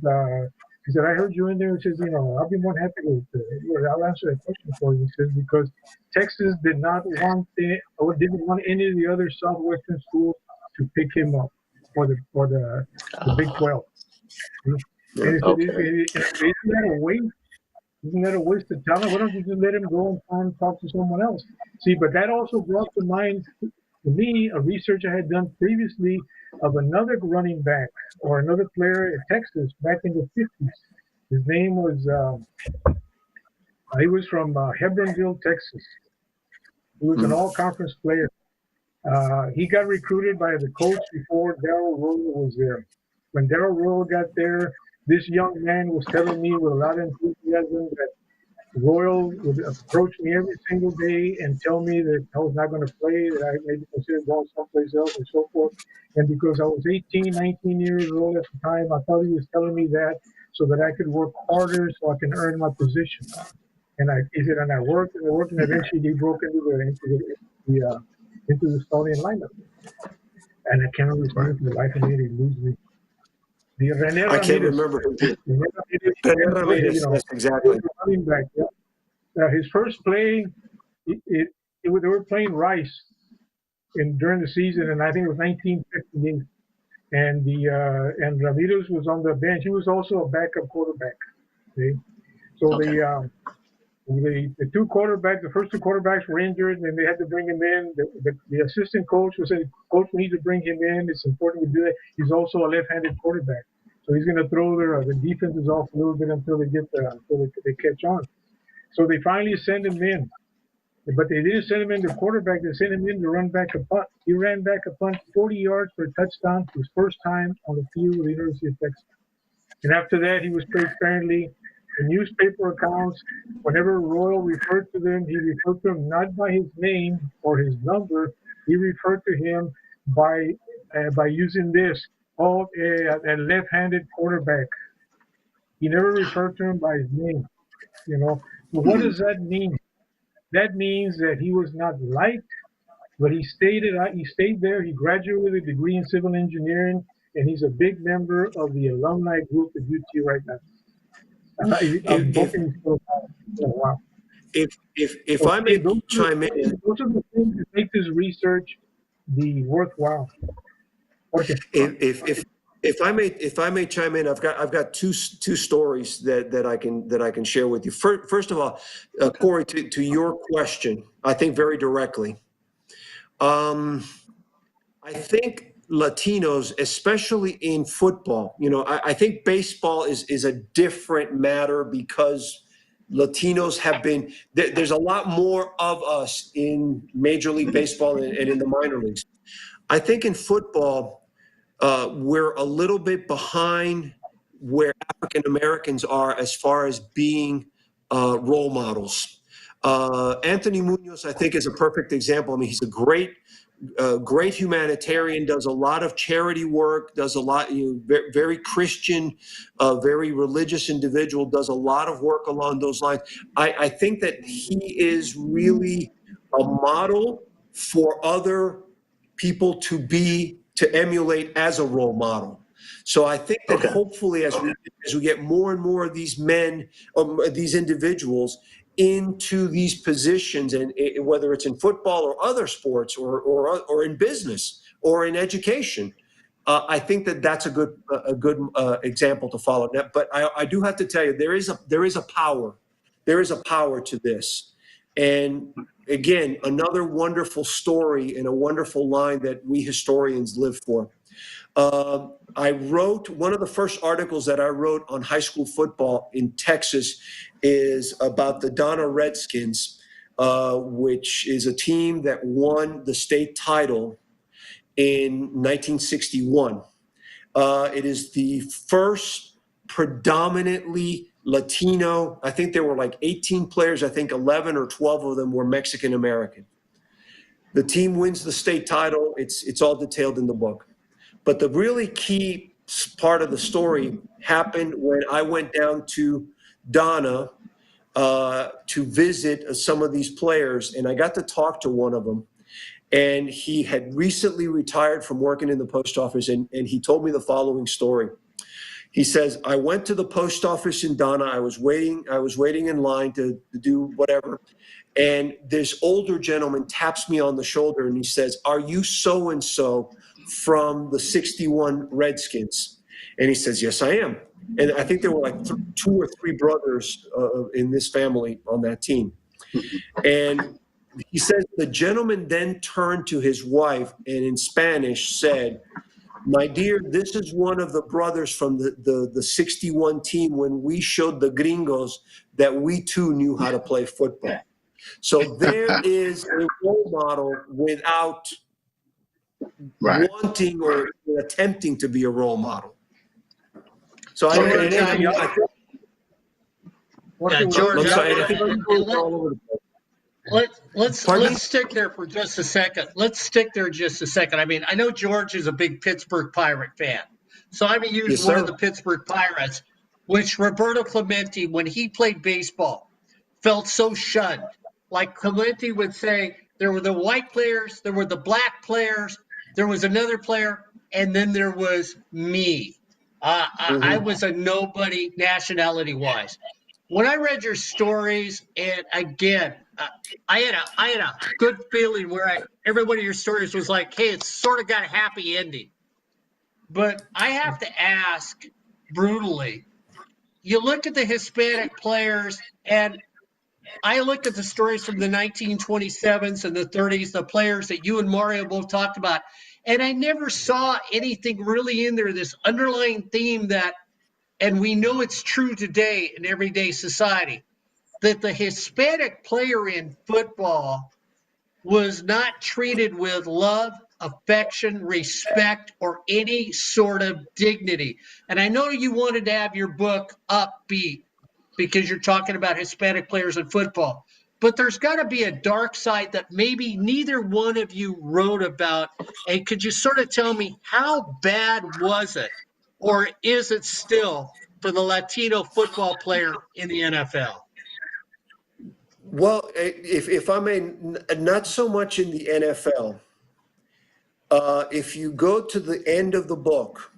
He said, "I heard you in there." He says, I'll be more happy I'll answer that question for you." He says, "Because Texas did not want or didn't want any of the other Southwestern schools to pick him up for the Big 12." And he said, Okay. "Isn't that a waste? Isn't that a waste of talent? Why don't you just let him go and try and talk to someone else?" See, but that also brought to mind to me a research I had done previously of another running back or another player at Texas back in the 50s. His name was, he was from Hebronville, Texas. He was an all conference player. He got recruited by the coach before Darrell Royal was there. When Darrell Royal got there, this young man was telling me with a lot of enthusiasm that Royal would approach me every single day and tell me that I was not going to play, that I maybe consider going someplace else and so forth. And because I was 18, 19 years old at the time, I thought he was telling me that so that I could work harder so I can earn my position. And he said, and I worked, and eventually he broke into the starting lineup. And I can't remember his name for the life of me. He loses me. The Rene I can't Ramirez. remember. Rene Ramirez, Yes, exactly. running back. Yeah. His first play, they were playing Rice during the season, and I think it was 1958. And Ramirez was on the bench. He was also a backup quarterback. Okay? So Okay. The two quarterbacks, the first two quarterbacks were injured, and they had to bring him in. The assistant coach was saying, "Coach, we need to bring him in. It's important to do that. He's also a left-handed quarterback, so he's going to throw the defenses off a little bit until they catch on." So they finally send him in, but they didn't send him in the quarterback. They sent him in to run back a punt. He ran back a punt 40 yards for a touchdown, his first time on the field with the University of Texas. And after that, he was paid fairly. The newspaper accounts, whenever Royal referred to them, he referred to him not by his name or his number. He referred to him by using this, a left-handed quarterback. He never referred to him by his name. So what does that mean? That means that he was not liked, but he stayed there. He graduated with a degree in civil engineering, and he's a big member of the alumni group at UT right now. I'm If hoping he's still around. Wow. if I may chime in, Those are the things that make this research be worthwhile. Okay. if I may chime in, I've got two stories that I can share with you. First of all, Corey, to your question, I think very directly. I think Latinos, especially in football, I think baseball is a different matter because Latinos have been, there's a lot more of us in Major League Baseball and in the minor leagues. I think in football, we're a little bit behind where African Americans are as far as being role models. Anthony Munoz, I think, is a perfect example. I mean, he's a great humanitarian, does a lot of charity work, does a lot, very Christian, very religious individual, does a lot of work along those lines. I think that he is really a model for other people to emulate as a role model. So I think that hopefully as we get more and more of these men, these individuals into these positions, and whether it's in football or other sports or in business or in education, I think that that's a good example to follow. But I do have to tell you, there is a power to this. And again, another wonderful story and a wonderful line that we historians live for. I wrote one of the first articles that I wrote on high school football in Texas is about the Donna Redskins, which is a team that won the state title in 1961. It is the first predominantly Latino. I think there were like 18 players. I think 11 or 12 of them were Mexican American. The team wins the state title. It's all detailed in the book. But the really key part of the story happened when I went down to Donna to visit some of these players, and I got to talk to one of them. And he had recently retired from working in the post office, and he told me the following story. He says, I went to the post office in Donna. I was waiting in line to do whatever. And this older gentleman taps me on the shoulder and he says, are you so-and-so from the 61 Redskins? And he says, yes, I am. And I think there were like two or three brothers in this family on that team. And he says the gentleman then turned to his wife and in Spanish said, my dear, this is one of the brothers from the 61 team when we showed the gringos that we too knew how to play football. So there is a role model without wanting or attempting to be a role model. So George, let's stick there for just a second. I mean, I know George is a big Pittsburgh Pirate fan. So I'm going to use one of the Pittsburgh Pirates, which Roberto Clemente, when he played baseball, felt so shunned. Like Clemente would say, there were the white players, there were the black players, there was another player, and then there was me. I was a nobody nationality-wise. When I read your stories, and again, I had a good feeling where every one of your stories was like, hey, it's sort of got a happy ending. But I have to ask brutally, you look at the Hispanic players, and I look at the stories from the 1927s and the 30s, the players that you and Mario both talked about, and I never saw anything really in there, this underlying theme that, and we know it's true today in everyday society, that the Hispanic player in football was not treated with love, affection, respect, or any sort of dignity. And I know you wanted to have your book upbeat because you're talking about Hispanic players in football, but there's got to be a dark side that maybe neither one of you wrote about. And could you sort of tell me how bad was it, or is it still, for the Latino football player in the NFL? Well, if I may, not so much in the NFL. If you go to the end of the book,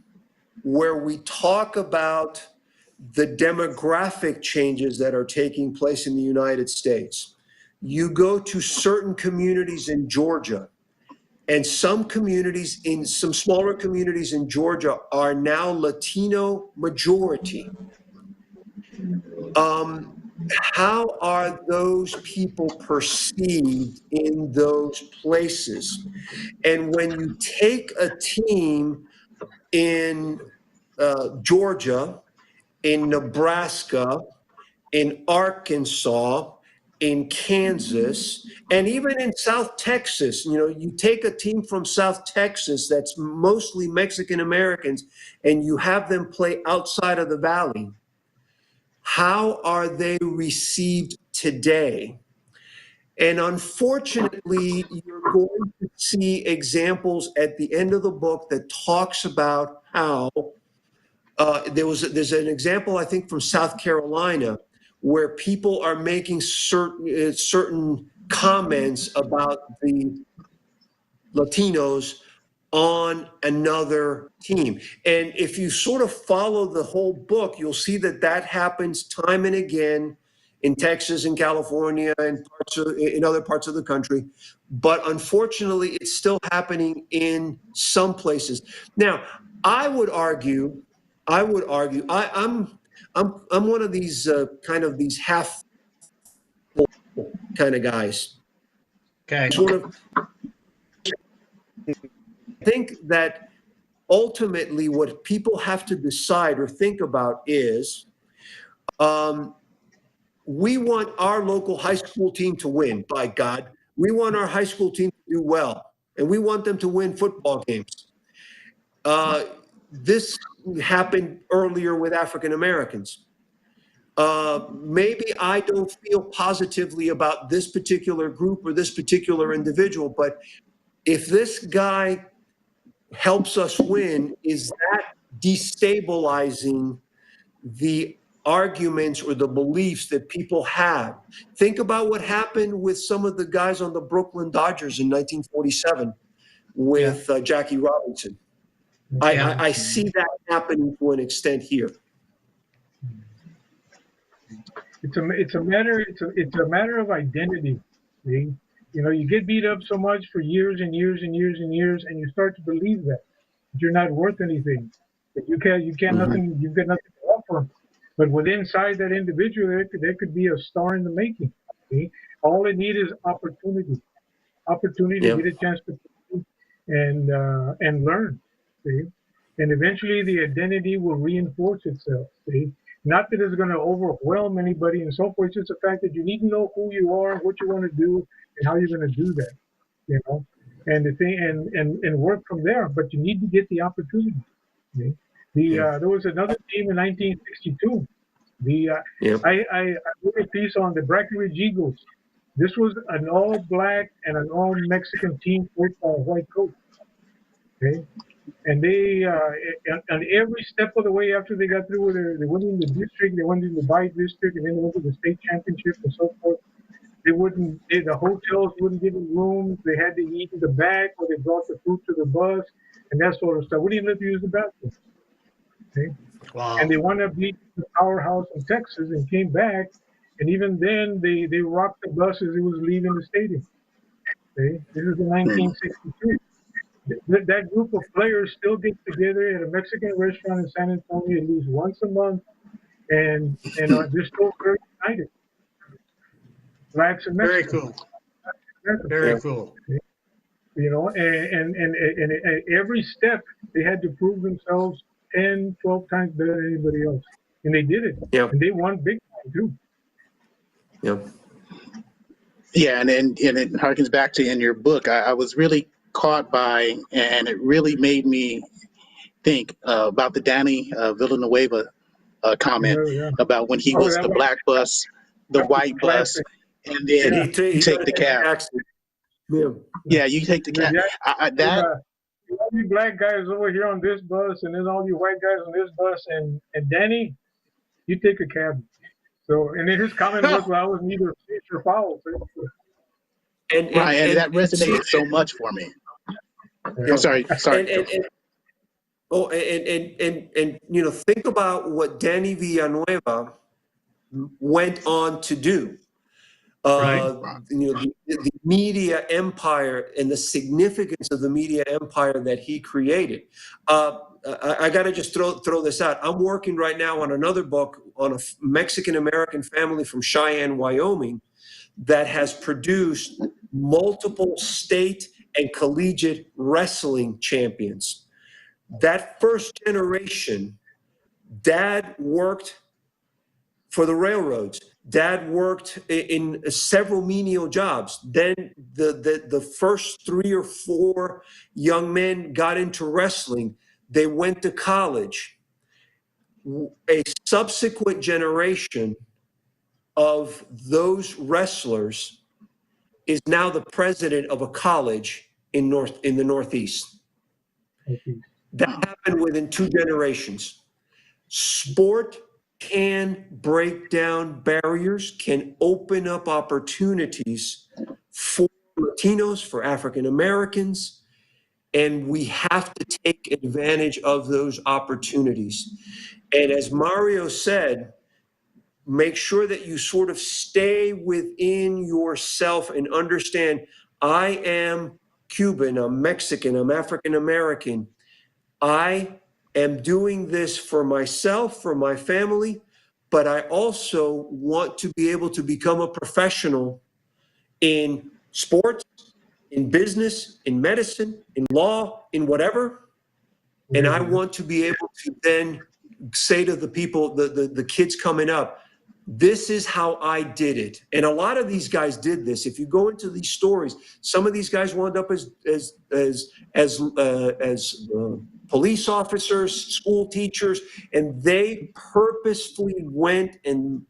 where we talk about the demographic changes that are taking place in the United States, you go to certain communities in Georgia, and some communities, in some smaller communities in Georgia, are now Latino majority. How are those people perceived in those places? And when you take a team in Georgia, in Nebraska, in Arkansas, in Kansas, and even in South Texas, you take a team from South Texas that's mostly Mexican Americans and you have them play outside of the valley. How are they received today? And unfortunately, you're going to see examples at the end of the book that talks about how there's an example, I think, from South Carolina, where people are making certain comments about the Latinos on another team. And if you sort of follow the whole book, you'll see that that happens time and again in Texas and California and in other parts of the country. But unfortunately, it's still happening in some places. Now, I'm one of these kind of these half kind of guys. Okay. Sort of think that ultimately what people have to decide or think about is we want our local high school team to win, by God. We want our high school team to do well, and we want them to win football games. This happened earlier with African Americans. Maybe I don't feel positively about this particular group or this particular individual, but if this guy helps us win, is that destabilizing the arguments or the beliefs that people have? Think about what happened with some of the guys on the Brooklyn Dodgers in 1947 with Jackie Robinson. I see that happening to an extent here. It's a matter of identity. See? You get beat up so much for years and years and years and years, and you start to believe that you're not worth anything, that you can't nothing, you've got nothing to offer. But within inside that individual, there could be a star in the making. See? All they need is opportunity to get a chance to play and learn. See? And eventually the identity will reinforce itself. See? Not that it's going to overwhelm anybody and so forth. It's just the fact that you need to know who you are, what you want to do, and how you're going to do that. And the thing and work from there. But you need to get the opportunity. See? There was another team in 1962. I wrote a piece on the Breckenridge Eagles. This was an all black and an all Mexican team coached by a white coach. Okay. And they, on every step of the way after they got through with they went in the district, they went in the by district, and then they went to the state championship and so forth. The hotels wouldn't give them rooms. They had to eat in the back, or they brought the food to the bus and that sort of stuff. We didn't let them use the bathroom. Okay. Wow. And they wound up beating the powerhouse in Texas and came back. And even then, they rocked the bus as it was leaving the stadium. Okay. This is in 1963. That group of players still get together at a Mexican restaurant in San Antonio at least once a month, and they're still very united. blacks and Very Mexicans. cool. Mexicans, Very cool. you know, and every step they had to prove themselves 10, 12 times better than anybody else. And they did it. Yeah. And they won big time too. Yeah. Yeah, and it harkens back to in your book. I was really caught by, and it really made me think about the Danny Villanueva comment Yeah, yeah. about when he Oh, was the black bus, the that was white bus, classic. and then Yeah. you He got take a the different cab. accent. Yeah. Yeah, you take the And then cab. That all you black guys over here on this bus, and then all you white guys on this bus, and Danny, you take a cab. So, and then his comment was, "Well, I was neither fish or fowl." right, and that And see, resonated so much for me. I'm yeah. sorry. And oh, and you know, think about what Danny Villanueva went on to do. Right. You know, the media empire and the significance of the media empire that he created. I got to just throw this out. I'm working right now on another book on a Mexican American family from Cheyenne, Wyoming, that has produced multiple state and collegiate wrestling champions. That first generation, dad worked for the railroads. Dad worked in several menial jobs. Then the first 3 or 4 young men got into wrestling. They went to college. A subsequent generation of those wrestlers is now the president of a college in the Northeast. That happened within 2 generations. Sport can break down barriers, can open up opportunities for Latinos, for African Americans, and we have to take advantage of those opportunities. And as Mario said, make sure that you sort of stay within yourself and understand, I am Cuban, I'm Mexican, I'm African American. I am doing this for myself, for my family, but I also want to be able to become a professional in sports, in business, in medicine, in law, in whatever. And I want to be able to then say to the people, the kids coming up, this is how I did it. And a lot of these guys did this. If you go into these stories, some of these guys wound up as police officers, school teachers, and they purposefully went and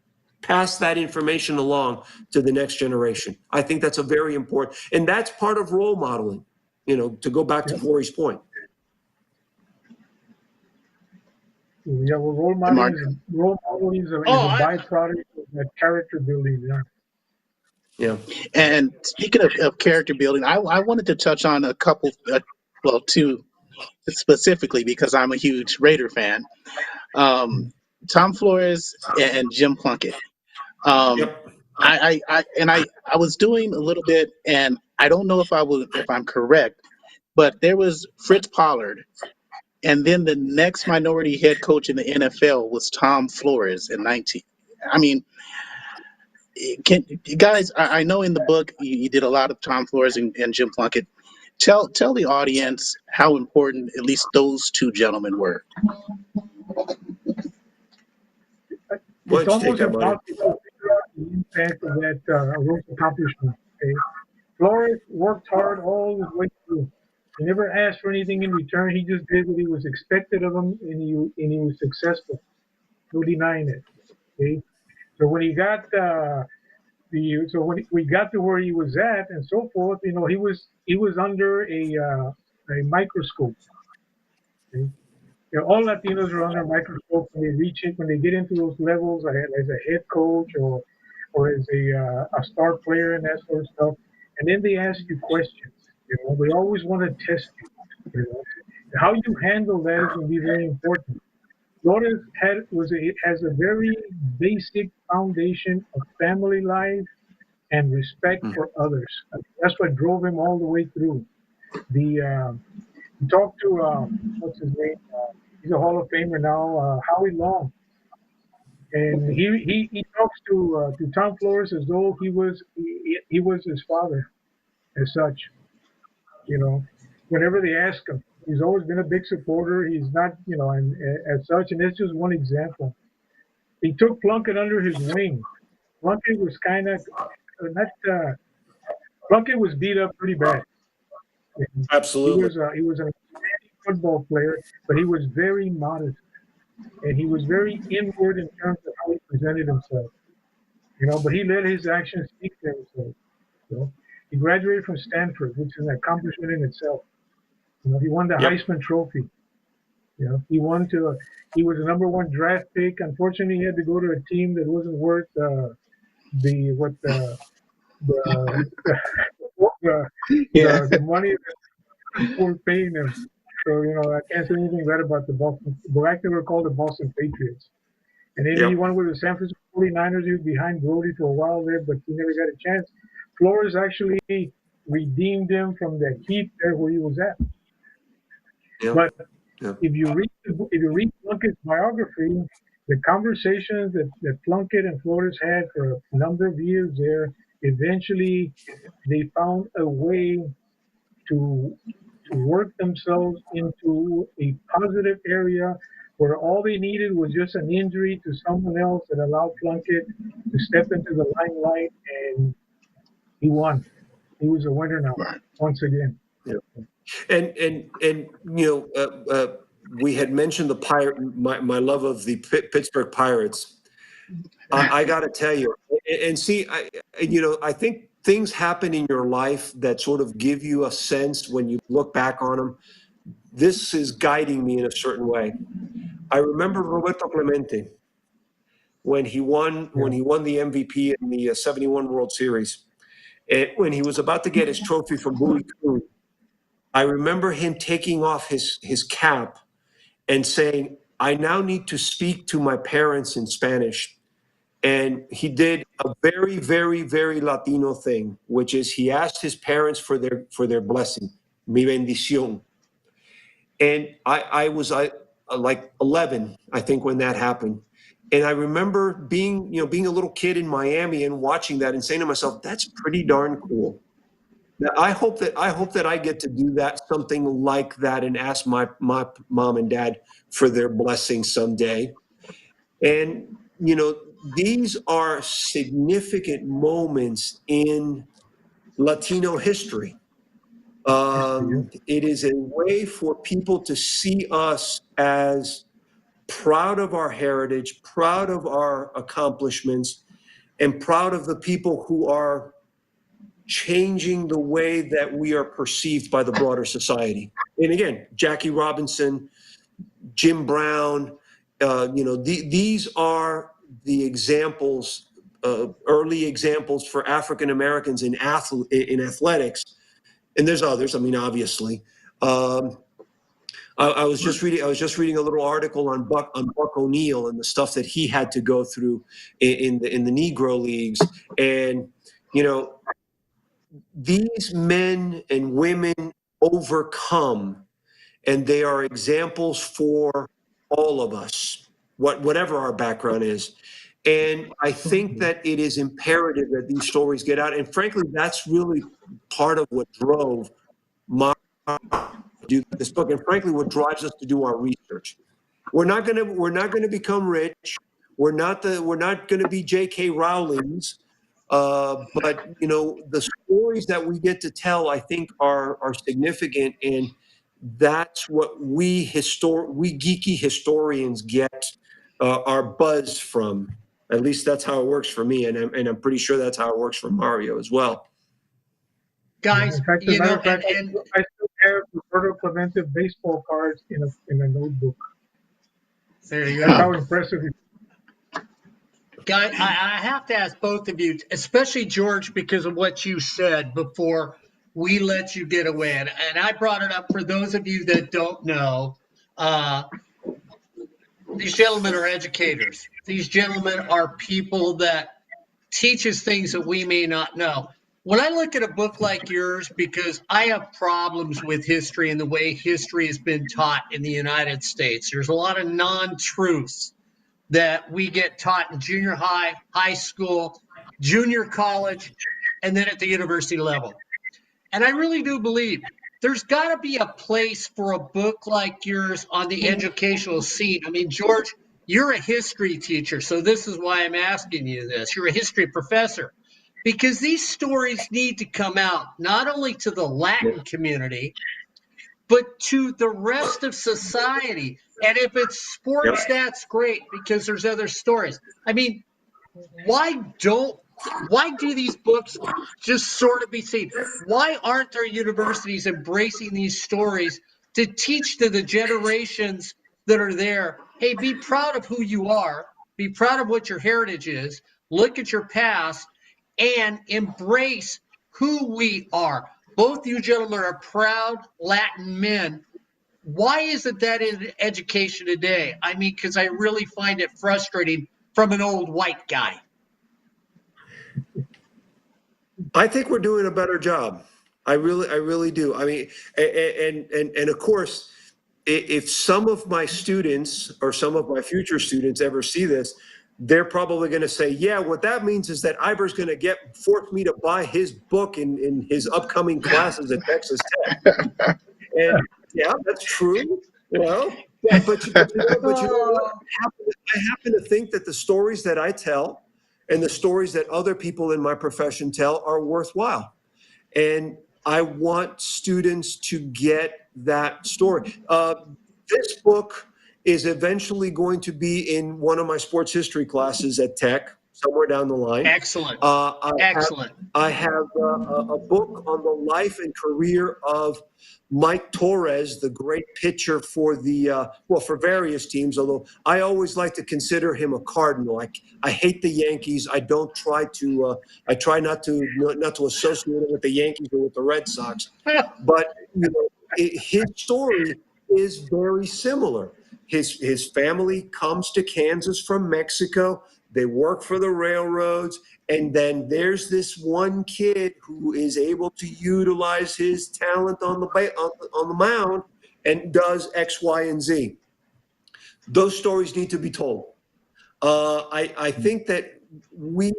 passed that information along to the next generation. I think that's a very important, and that's part of role modeling, you know, to go back to Corey's point. Yeah, well, And Mark, role modeling is a byproduct of that character building. Yeah. Yeah. and speaking of character building, I wanted to touch on a couple, well, 2 specifically because I'm a huge Raider fan. Tom Flores and Jim Plunkett. Um, Yep. I was doing a little bit, and I don't know if I'm correct, but there was Fritz Pollard, and then the next minority head coach in the NFL was Tom Flores in 19. I mean, can guys? I know in the book you did a lot of Tom Flores and Jim Plunkett. Tell the audience how important at least those 2 gentlemen were. Why It's don't you take almost that, Mario? impossible to figure out the impact of those accomplishments. Okay? Flores worked hard all his way through. He never asked for anything in return. He just did what he was expected of him, and he was successful. No denying it. Okay? So when he got so when we got to where he was at and so forth, you know, he was under a microscope. Okay? You know, all Latinos are under a microscope when they reach it, when they get into those levels as a head coach or as a star player and that sort of stuff. And then they ask you questions. You know, they always want to test you. You know, how you handle that is going to be very important. Flores has a very basic foundation of family life and respect for others. That's what drove him all the way through. The you talk to what's his name? He's a Hall of Famer now. Howie Long. and he talks to Tom Flores as though he was his father as such. You know, whenever they ask him, he's always been a big supporter. He's not, and as such, and it's just one example. He took Plunkett under his wing. Plunkett was kind of not. Plunkett was beat up pretty bad. Absolutely. He was an outstanding football player, but he was very modest and he was very inward in terms of how he presented himself. But he let his actions speak for himself. You know, he graduated from Stanford, which is an accomplishment in itself. He won the Yep. Heisman Trophy. He won to. He was the number one draft pick. Unfortunately, he had to go to a team that wasn't worth the what the Yeah. the money that were paying him. So I can't say anything bad about the Boston. Back they were called the Boston Patriots. And then he Yep. won with the San Francisco 49ers. He was behind Brody for a while there, but he never got a chance. Flores actually redeemed him from the heat there where he was at. Yep. But Yep. if you read Plunkett's biography, the conversations that Plunkett and Flores had for a number of years there, eventually they found a way to work themselves into a positive area where all they needed was just an injury to someone else that allowed Plunkett to step into the limelight, and he won. He was a winner now, Right. once again. Yep. And we had mentioned the pirate, my love of the Pittsburgh Pirates. I got to tell you, and see, I think things happen in your life that sort of give you a sense when you look back on them. This is guiding me in a certain way. I remember Roberto Clemente when he won the MVP in the '71 World Series, and when he was about to get his trophy from Bowie Coon. I remember him taking off his cap and saying, "I now need to speak to my parents in Spanish." And he did a very, very, very Latino thing, which is he asked his parents for their blessing, mi bendición. And I was like 11, I think, when that happened. And I remember being a little kid in Miami and watching that and saying to myself, "That's pretty darn cool." Now, I hope that I get to do that, something like that, and ask my mom and dad for their blessing someday. And these are significant moments in Latino history. It is a way for people to see us as proud of our heritage, proud of our accomplishments, and proud of the people who are changing the way that we are perceived by the broader society. And again, Jackie Robinson, Jim Brown, these are the examples, early examples for African Americans in athletics, and there's others. I mean, obviously. I was just reading a little article on Buck O'Neill and the stuff that he had to go through in the Negro leagues, and these men and women overcome, and they are examples for all of us, whatever our background is. And I think that it is imperative that these stories get out. And frankly, that's really part of what drove my do this book, and frankly, what drives us to do our research. We're not gonna become rich. We're not gonna be J.K. Rowling's. But the stories that we get to tell, I think, are significant, and that's what we geeky historians get our buzz from. At least that's how it works for me, and I'm pretty sure that's how it works for Mario as well. Guys, In fact, as a matter of fact, I still have Roberto Clemente baseball cards in a notebook. there you That's go. how impressive it is. Guy, I have to ask both of you, especially George, because of what you said before we let you get away. And I brought it up for those of you that don't know. These gentlemen are educators. These gentlemen are people that teach us things that we may not know. When I look at a book like yours, because I have problems with history and the way history has been taught in the United States, there's a lot of non-truths. that we get taught in junior high, high school, junior college, and then at the university level. And I really do believe there's got to be a place for a book like yours on the educational scene. I mean, George, you're a history teacher, so this is why I'm asking you this. You're a history professor because these stories need to come out not only to the Latin community, but to the rest of society. And if it's sports, that's great because there's other stories. I mean, why don't why do these books just sort of be seen? Why aren't there universities embracing these stories to teach to the generations that are there? Hey, be proud of who you are, be proud of what your heritage is, look at your past, and embrace who we are. Both you gentlemen are proud Latin men. Why isn't that in education today? I mean, because I really find it frustrating from an old white guy. I think we're doing a better job. I really do. I mean, and of course, if some of my students or some of my future students ever see this, they're probably going to say, yeah, what that means is that Iber's going to force me to buy his book in his upcoming classes at Texas Tech. And yeah, that's true. Well, yeah, but you know what? I happen to think that the stories that I tell and the stories that other people in my profession tell are worthwhile. And I want students to get that story. This book is eventually going to be in one of my sports history classes at Tech, somewhere down the line. Excellent. Excellent. I have a book on the life and career of Mike Torres, the great pitcher for for various teams, although I always like to consider him a Cardinal. I hate the Yankees. I don't try to, I try not to associate it with the Yankees or with the Red Sox. But, his story is very similar. His family comes to Kansas from Mexico. They work for the railroads. And then there's this one kid who is able to utilize his talent on the mound and does X, Y, and Z. Those stories need to be told. I think that we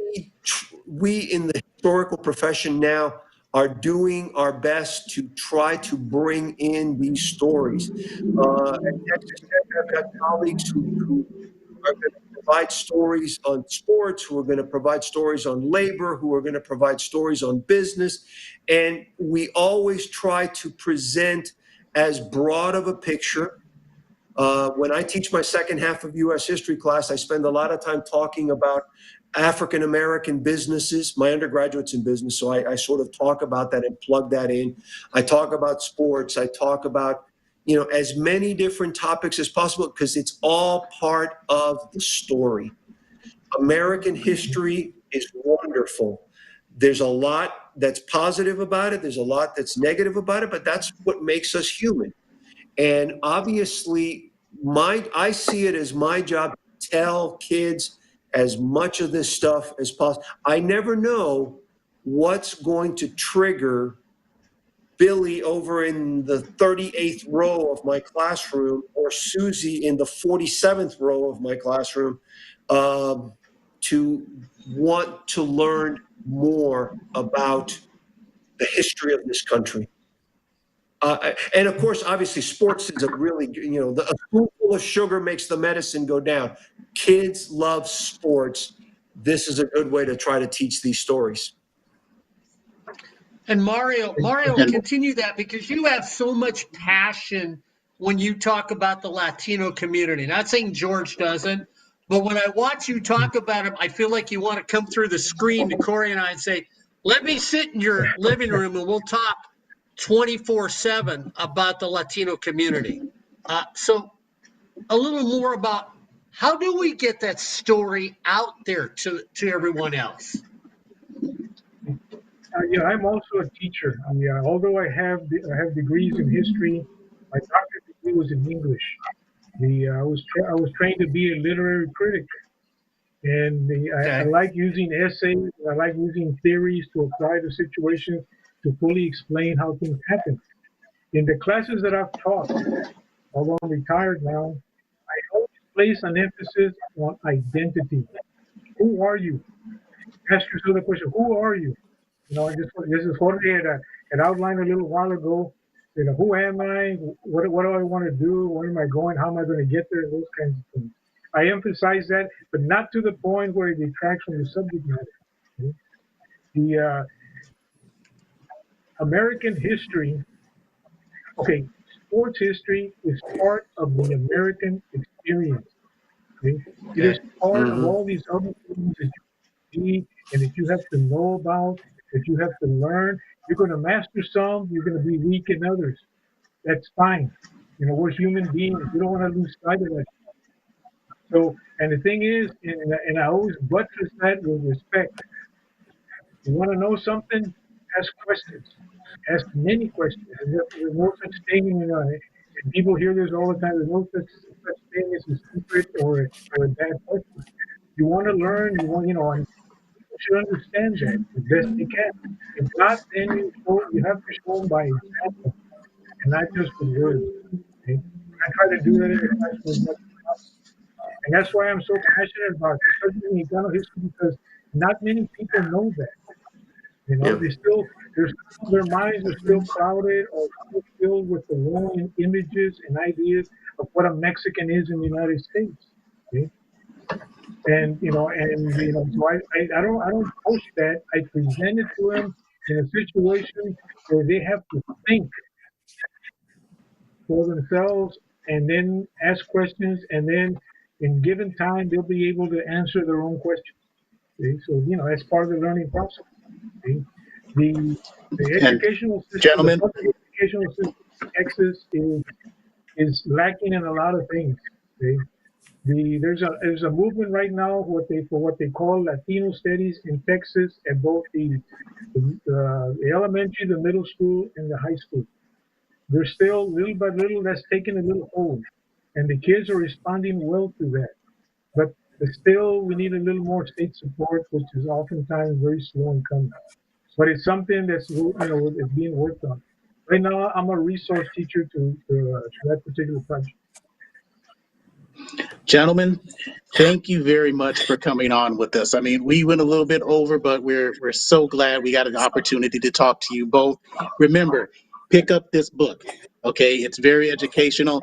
in the historical profession now are doing our best to try to bring in these stories. At Texas Tech, I've got colleagues who are going to provide stories on sports, who are going to provide stories on labor, who are going to provide stories on business. And we always try to present as broad of a picture. When I teach my second half of U.S. history class, I spend a lot of time talking about African-American businesses. My undergraduate's in business, so I sort of talk about that and plug that in. I talk about sports. I talk about as many different topics as possible because it's all part of the story. American history is wonderful. There's a lot that's positive about it. There's a lot that's negative about it, but that's what makes us human. And obviously, I see it as my job to tell kids as much of this stuff as possible. I never know what's going to trigger Billy over in the 38th row of my classroom or Susie in the 47th row of my classroom to want to learn more about the history of this country. And of course, obviously, sports is a really, a spoonful of sugar makes the medicine go down. Kids love sports. This is a good way to try to teach these stories. And Mario, continue that because you have so much passion when you talk about the Latino community. Not saying George doesn't, but when I watch you talk about him, I feel like you want to come through the screen to Corey and I and say, let me sit in your living room and we'll talk 24/7 about the Latino community. So a little more about how do we get that story out there to everyone else? I'm also a teacher. Although I have degrees in history, my doctorate degree was in English. I was trained to be a literary critic, and I like using essays. I like using theories to apply to situations to fully explain how things happen. In the classes that I've taught, although I'm retired now, I always place an emphasis on identity. Who are you? Ask yourself the question, who are you? This is Jorge had outlined a little while ago. Who am I? What do I want to do? Where am I going? How am I going to get there? Those kinds of things. I emphasize that, but not to the point where it detracts from the subject matter. Okay? The American history, okay, sports history is part of the American experience. Okay? It is Okay. part of Hmm. all these other things that you see and that you have to know about, that you have to learn. You're going to master some, you're going to be weak in others. That's fine. We're human beings. We don't want to lose sight of that. So, and the thing is, and I always buttress that with respect. You want to know something? Ask questions. Ask many questions. And there's no such thing, and people hear this all the time. There's no such thing as a secret or a bad question. You want to learn. And people should understand that as best they can. If not, then you have to show them by example and not just with words. Okay? I try to do that in the classroom as much as possible. And that's why I'm so passionate about studying Mexicano history because not many people know that. Yeah. Their minds are still clouded or still filled with the wrong images and ideas of what a Mexican is in the United States. Okay? So I don't push that. I present it to them in a situation where they have to think for themselves and then ask questions, and then in given time they'll be able to answer their own questions. Okay? So that's part of the learning process. Okay? The the And educational system, the gentlemen, public educational system in Texas is lacking in a lot of things. Okay? There's a movement right now what they call Latino studies in Texas at both the elementary, the middle school, and the high school. There's still little by little that's taking a little hold, and the kids are responding well to that. But still, we need a little more state support, which is oftentimes very slow in coming. But it's something is being worked on. Right now, I'm a resource teacher to that particular project. gentlemen, thank you very much for coming on with us. I mean, we went a little bit over, but we're so glad we got an opportunity to talk to you both. Remember, pick up this book. Okay, it's very educational.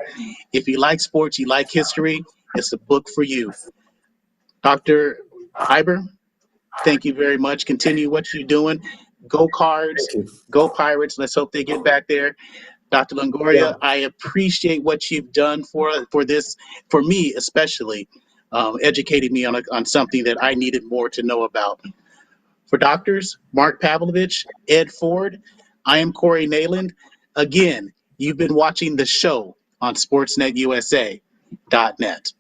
If you like sports, you like history, it's the book for you. Dr. Iber, thank you very much. Continue what you're doing. Go Thank Cards, you. go Pirates. Let's hope they get back there. Dr. Yeah. Longoria, I appreciate what you've done for this, for me especially, educating me on something that I needed more to know about. For doctors, Mark Pavlovich, Ed Ford, I am Corey Neyland. Again, you've been watching the show on SportsNetUSA.net.